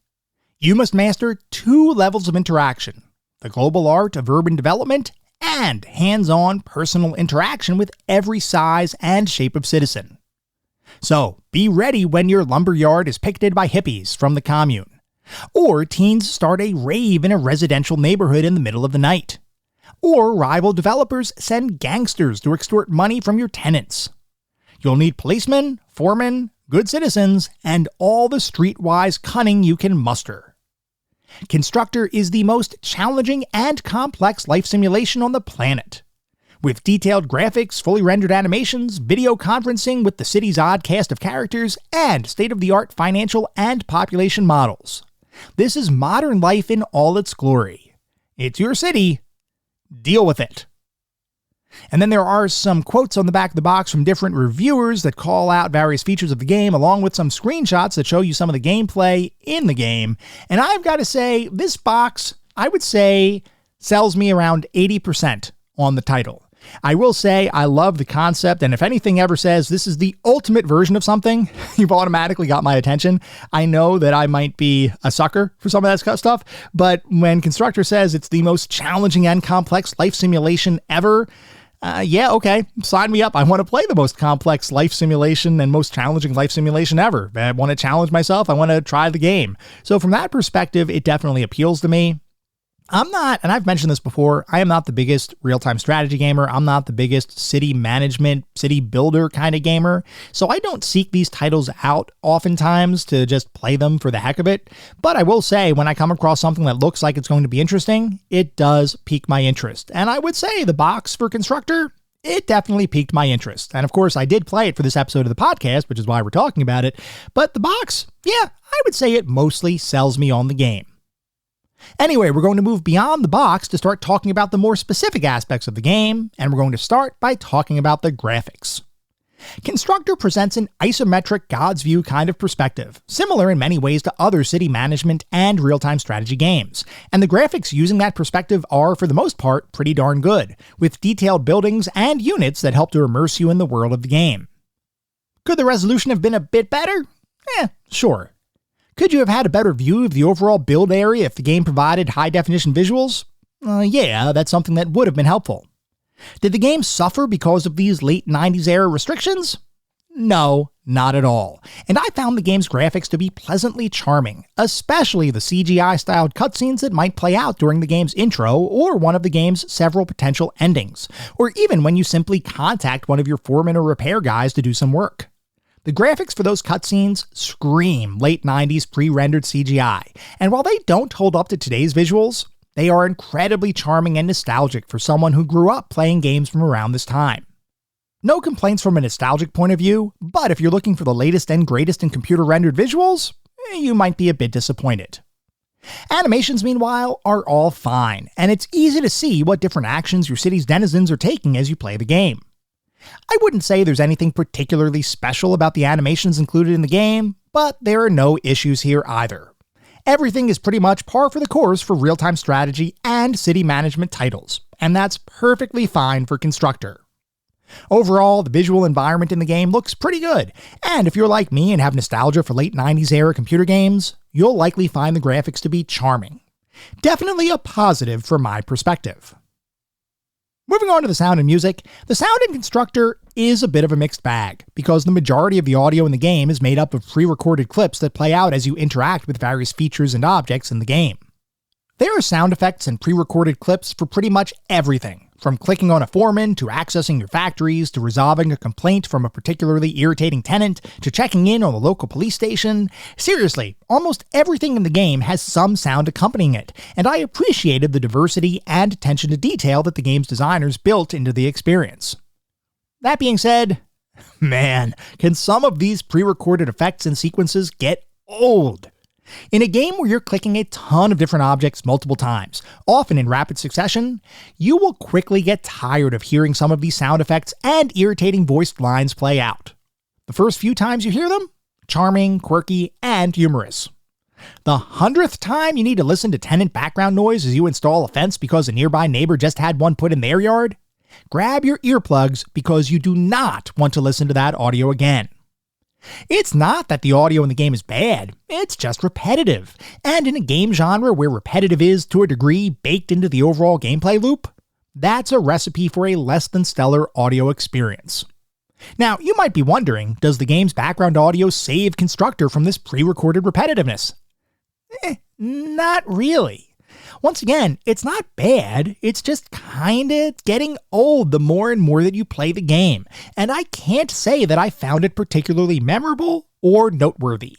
You must master 2 levels of interaction, the global art of urban development and hands-on personal interaction with every size and shape of citizen. So, be ready when your lumberyard is picketed by hippies from the commune, or teens start a rave in a residential neighborhood in the middle of the night, or rival developers send gangsters to extort money from your tenants. You'll need policemen, foremen, good citizens, and all the streetwise cunning you can muster. Constructor is the most challenging and complex life simulation on the planet. With detailed graphics, fully rendered animations, video conferencing with the city's odd cast of characters, and state-of-the-art financial and population models. This is modern life in all its glory. It's your city. Deal with it. And then there are some quotes on the back of the box from different reviewers that call out various features of the game, along with some screenshots that show you some of the gameplay in the game. And I've got to say, this box, I would say, sells me around 80% on the title. I will say I love the concept, and if anything ever says this is the ultimate version of something, you've automatically got my attention. I know that I might be a sucker for some of that stuff, but when Constructor says it's the most challenging and complex life simulation ever, yeah, okay, sign me up. I want to play the most complex life simulation and most challenging life simulation ever. I want to challenge myself. I want to try the game. So from that perspective, it definitely appeals to me. I'm not, and I've mentioned this before, I am not the biggest real-time strategy gamer. I'm not the biggest city management, city builder kind of gamer. So I don't seek these titles out oftentimes to just play them for the heck of it. But I will say, when I come across something that looks like it's going to be interesting, it does pique my interest. And I would say the box for Constructor, it definitely piqued my interest. And of course, I did play it for this episode of the podcast, which is why we're talking about it. But the box, yeah, I would say it mostly sells me on the game. Anyway, we're going to move beyond the box to start talking about the more specific aspects of the game, and we're going to start by talking about the graphics. Constructor presents an isometric God's view kind of perspective, similar in many ways to other city management and real-time strategy games, and the graphics using that perspective are, for the most part, pretty darn good, with detailed buildings and units that help to immerse you in the world of the game. Could the resolution have been a bit better? Sure. Could you have had a better view of the overall build area if the game provided high-definition visuals? Yeah, that's something that would have been helpful. Did the game suffer because of these late 90s era restrictions? No, not at all. And I found the game's graphics to be pleasantly charming, especially the CGI-styled cutscenes that might play out during the game's intro or one of the game's several potential endings, or even when you simply contact one of your foremen or repair guys to do some work. The graphics for those cutscenes scream late 90s pre-rendered CGI, and while they don't hold up to today's visuals, they are incredibly charming and nostalgic for someone who grew up playing games from around this time. No complaints from a nostalgic point of view, but if you're looking for the latest and greatest in computer-rendered visuals, you might be a bit disappointed. Animations, meanwhile, are all fine, and it's easy to see what different actions your city's denizens are taking as you play the game. I wouldn't say there's anything particularly special about the animations included in the game, but there are no issues here either. Everything is pretty much par for the course for real-time strategy and city management titles, and that's perfectly fine for Constructor. Overall, the visual environment in the game looks pretty good, and if you're like me and have nostalgia for late 90s era computer games, you'll likely find the graphics to be charming. Definitely a positive from my perspective. Moving on to the sound and music, the sound in Constructor is a bit of a mixed bag, because the majority of the audio in the game is made up of pre-recorded clips that play out as you interact with various features and objects in the game. There are sound effects and pre-recorded clips for pretty much everything, from clicking on a foreman, to accessing your factories, to resolving a complaint from a particularly irritating tenant, to checking in on the local police station. Seriously, almost everything in the game has some sound accompanying it, and I appreciated the diversity and attention to detail that the game's designers built into the experience. That being said, man, can some of these pre-recorded effects and sequences get old. In a game where you're clicking a ton of different objects multiple times, often in rapid succession, you will quickly get tired of hearing some of these sound effects and irritating voiced lines play out. The first few times you hear them, charming, quirky, and humorous. The 100th time you need to listen to tenant background noise as you install a fence because a nearby neighbor just had one put in their yard, grab your earplugs because you do not want to listen to that audio again. It's not that the audio in the game is bad, it's just repetitive, and in a game genre where repetitive is, to a degree, baked into the overall gameplay loop, that's a recipe for a less than stellar audio experience. Now, you might be wondering, does the game's background audio save Constructor from this pre-recorded repetitiveness? Not really. Once again, it's not bad, it's just kinda getting old the more and more that you play the game, and I can't say that I found it particularly memorable or noteworthy.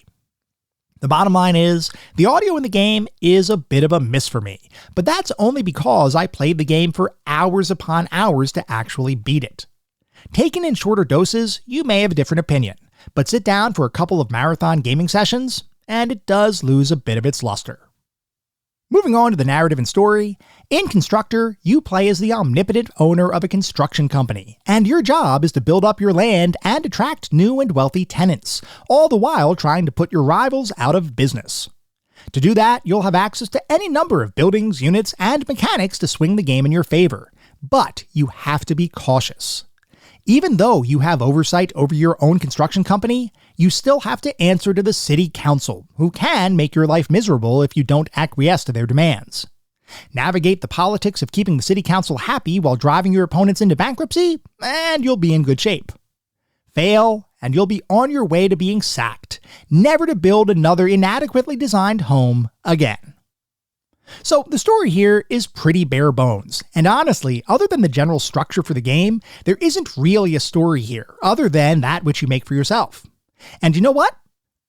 The bottom line is, the audio in the game is a bit of a miss for me, but that's only because I played the game for hours upon hours to actually beat it. Taken in shorter doses, you may have a different opinion, but sit down for a couple of marathon gaming sessions, and it does lose a bit of its luster. Moving on to the narrative and story, in Constructor, you play as the omnipotent owner of a construction company, and your job is to build up your land and attract new and wealthy tenants, all the while trying to put your rivals out of business. To do that, you'll have access to any number of buildings, units, and mechanics to swing the game in your favor, but you have to be cautious. Even though you have oversight over your own construction company, you still have to answer to the city council, who can make your life miserable if you don't acquiesce to their demands. Navigate the politics of keeping the city council happy while driving your opponents into bankruptcy, and you'll be in good shape. Fail, and you'll be on your way to being sacked, never to build another inadequately designed home again. So the story here is pretty bare bones, and honestly, other than the general structure for the game, there isn't really a story here, other than that which you make for yourself. And you know what?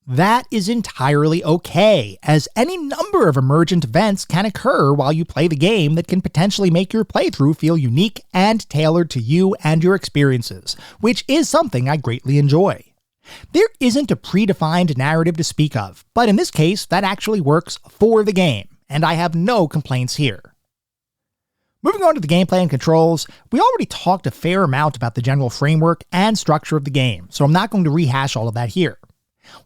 That is entirely okay, as any number of emergent events can occur while you play the game that can potentially make your playthrough feel unique and tailored to you and your experiences, which is something I greatly enjoy. There isn't a predefined narrative to speak of, but in this case, that actually works for the game, and I have no complaints here. Moving on to the gameplay and controls, we already talked a fair amount about the general framework and structure of the game, so I'm not going to rehash all of that here.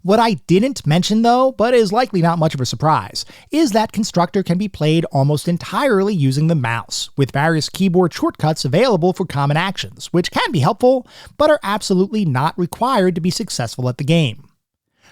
What I didn't mention though, but is likely not much of a surprise, is that Constructor can be played almost entirely using the mouse, with various keyboard shortcuts available for common actions, which can be helpful, but are absolutely not required to be successful at the game.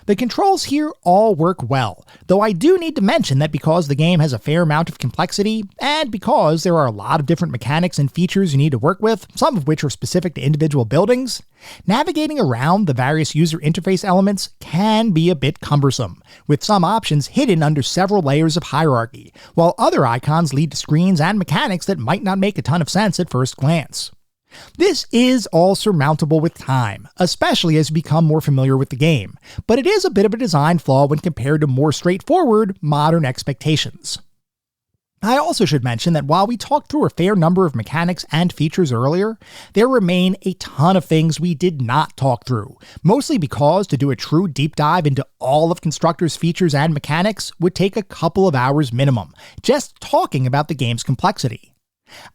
The controls here all work well, though I do need to mention that because the game has a fair amount of complexity, and because there are a lot of different mechanics and features you need to work with, some of which are specific to individual buildings, navigating around the various user interface elements can be a bit cumbersome, with some options hidden under several layers of hierarchy, while other icons lead to screens and mechanics that might not make a ton of sense at first glance. This is all surmountable with time, especially as you become more familiar with the game, but it is a bit of a design flaw when compared to more straightforward, modern expectations. I also should mention that while we talked through a fair number of mechanics and features earlier, there remain a ton of things we did not talk through, mostly because to do a true deep dive into all of Constructor's features and mechanics would take a couple of hours minimum, just talking about the game's complexity.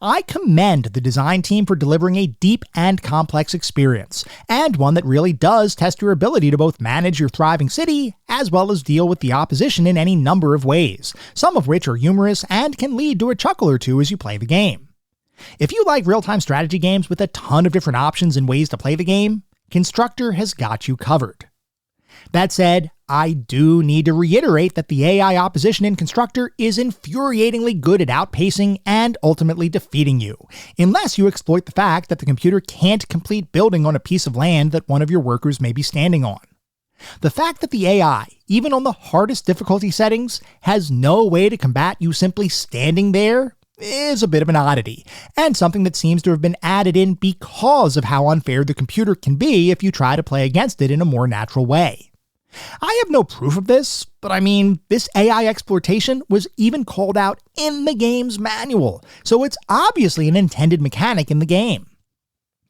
I commend the design team for delivering a deep and complex experience, and one that really does test your ability to both manage your thriving city, as well as deal with the opposition in any number of ways, some of which are humorous and can lead to a chuckle or two as you play the game. If you like real-time strategy games with a ton of different options and ways to play the game, Constructor has got you covered. That said, I do need to reiterate that the AI opposition in Constructor is infuriatingly good at outpacing and ultimately defeating you, unless you exploit the fact that the computer can't complete building on a piece of land that one of your workers may be standing on. The fact that the AI, even on the hardest difficulty settings, has no way to combat you simply standing there is a bit of an oddity, and something that seems to have been added in because of how unfair the computer can be if you try to play against it in a more natural way. I have no proof of this, but I mean, this AI exploitation was even called out in the game's manual, so it's obviously an intended mechanic in the game.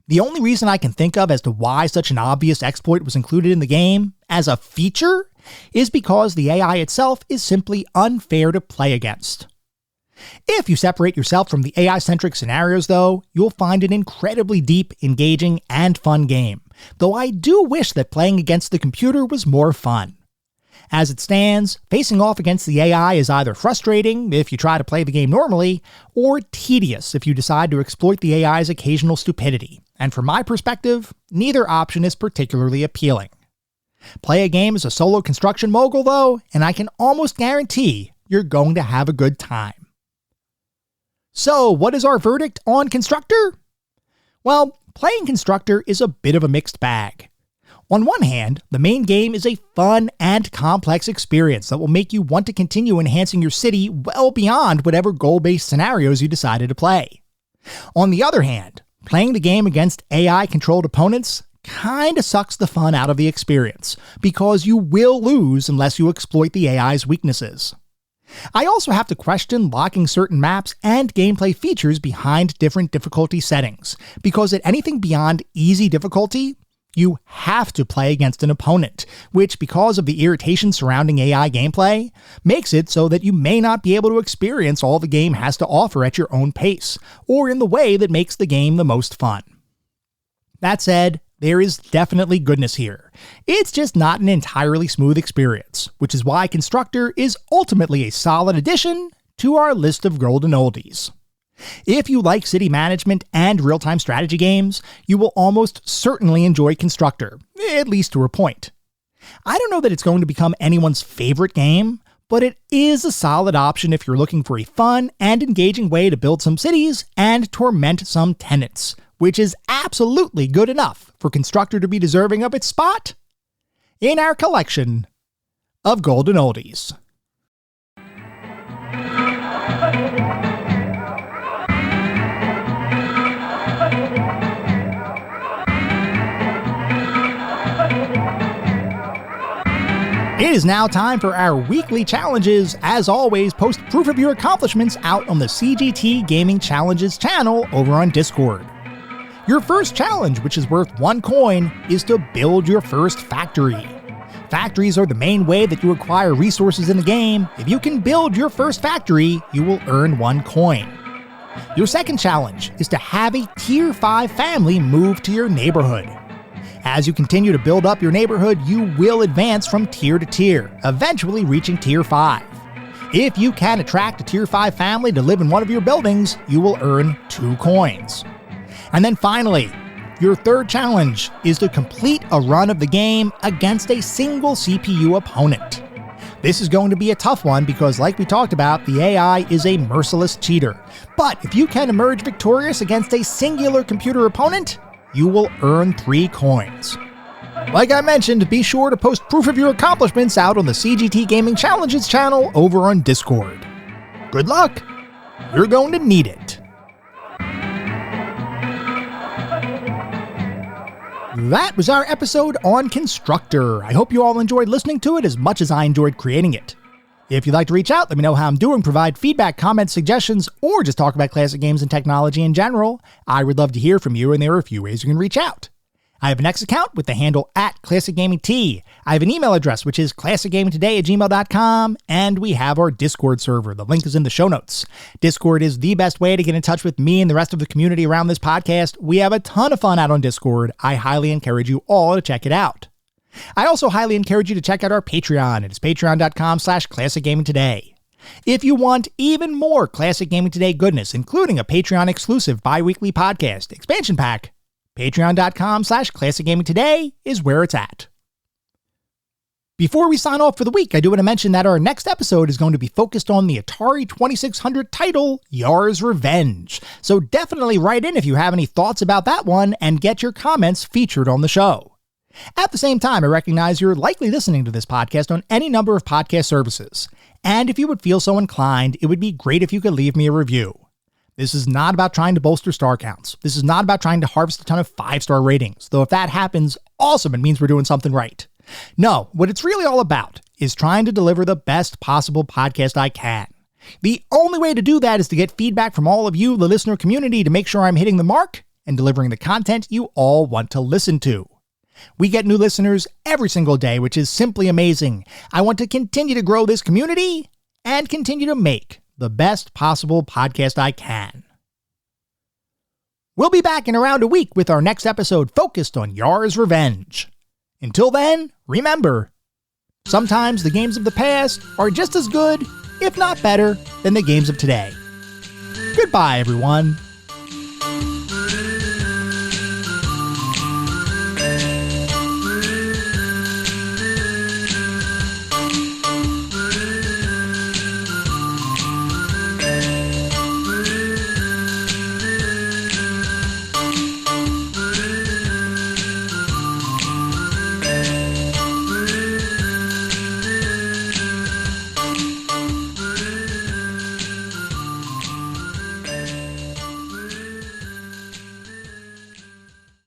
The only reason I can think of as to why such an obvious exploit was included in the game as a feature is because the AI itself is simply unfair to play against. If you separate yourself from the AI-centric scenarios, though, you'll find an incredibly deep, engaging, and fun game, though I do wish that playing against the computer was more fun. As it stands, facing off against the AI is either frustrating if you try to play the game normally, or tedious if you decide to exploit the AI's occasional stupidity, and from my perspective, neither option is particularly appealing. Play a game as a solo construction mogul, though, and I can almost guarantee you're going to have a good time. So, what is our verdict on Constructor? Well, playing Constructor is a bit of a mixed bag. On one hand, the main game is a fun and complex experience that will make you want to continue enhancing your city well beyond whatever goal-based scenarios you decided to play. On the other hand, playing the game against AI-controlled opponents kinda sucks the fun out of the experience, because you will lose unless you exploit the AI's weaknesses. I also have to question locking certain maps and gameplay features behind different difficulty settings, because at anything beyond easy difficulty, you have to play against an opponent, which, because of the irritation surrounding AI gameplay, makes it so that you may not be able to experience all the game has to offer at your own pace, or in the way that makes the game the most fun. That said, there is definitely goodness here. It's just not an entirely smooth experience, which is why Constructor is ultimately a solid addition to our list of golden oldies. If you like city management and real-time strategy games, you will almost certainly enjoy Constructor, at least to a point. I don't know that it's going to become anyone's favorite game, but it is a solid option if you're looking for a fun and engaging way to build some cities and torment some tenants, which is absolutely good enough for Constructor to be deserving of its spot in our collection of golden oldies. It is now time for our weekly challenges. As always, post proof of your accomplishments out on the CGT Gaming Challenges channel over on Discord. Your first challenge, which is worth 1 coin, is to build your first factory. Factories are the main way that you acquire resources in the game. If you can build your first factory, you will earn 1 coin. Your second challenge is to have a Tier 5 family move to your neighborhood. As you continue to build up your neighborhood, you will advance from tier to tier, eventually reaching Tier 5. If you can attract a Tier 5 family to live in one of your buildings, you will earn 2 coins. And then finally, your third challenge is to complete a run of the game against a single CPU opponent. This is going to be a tough one because, like we talked about, the AI is a merciless cheater. But if you can emerge victorious against a singular computer opponent, you will earn 3 coins. Like I mentioned, be sure to post proof of your accomplishments out on the CGT Gaming Challenges channel over on Discord. Good luck! You're going to need it. That was our episode on Constructor. I hope you all enjoyed listening to it as much as I enjoyed creating it. If you'd like to reach out, let me know how I'm doing, provide feedback, comments, suggestions, or just talk about classic games and technology in general. I would love to hear from you, and there are a few ways you can reach out. I have an X account with the handle @ClassicGamingT. I have an email address, which is classicgamingtoday@gmail.com, and we have our Discord server. The link is in the show notes. Discord is the best way to get in touch with me and the rest of the community around this podcast. We have a ton of fun out on Discord. I highly encourage you all to check it out. I also highly encourage you to check out our Patreon. It is patreon.com/classicgamingtoday. If you want even more Classic Gaming Today goodness, including a Patreon exclusive bi-weekly podcast expansion pack, patreon.com/classicgamingtoday is where it's at. Before we sign off for the week, I do want to mention that our next episode is going to be focused on the Atari 2600 title, Yar's Revenge. So definitely write in if you have any thoughts about that one and get your comments featured on the show. At the same time, I recognize you're likely listening to this podcast on any number of podcast services. And if you would feel so inclined, it would be great if you could leave me a review. This is not about trying to bolster star counts. This is not about trying to harvest a ton of 5-star ratings, though if that happens, awesome, it means we're doing something right. No, what it's really all about is trying to deliver the best possible podcast I can. The only way to do that is to get feedback from all of you, the listener community, to make sure I'm hitting the mark and delivering the content you all want to listen to. We get new listeners every single day, which is simply amazing. I want to continue to grow this community and continue to make the best possible podcast I can. We'll be back in around a week with our next episode focused on Yar's Revenge. Until then, remember, sometimes the games of the past are just as good, if not better, than the games of today. Goodbye, everyone.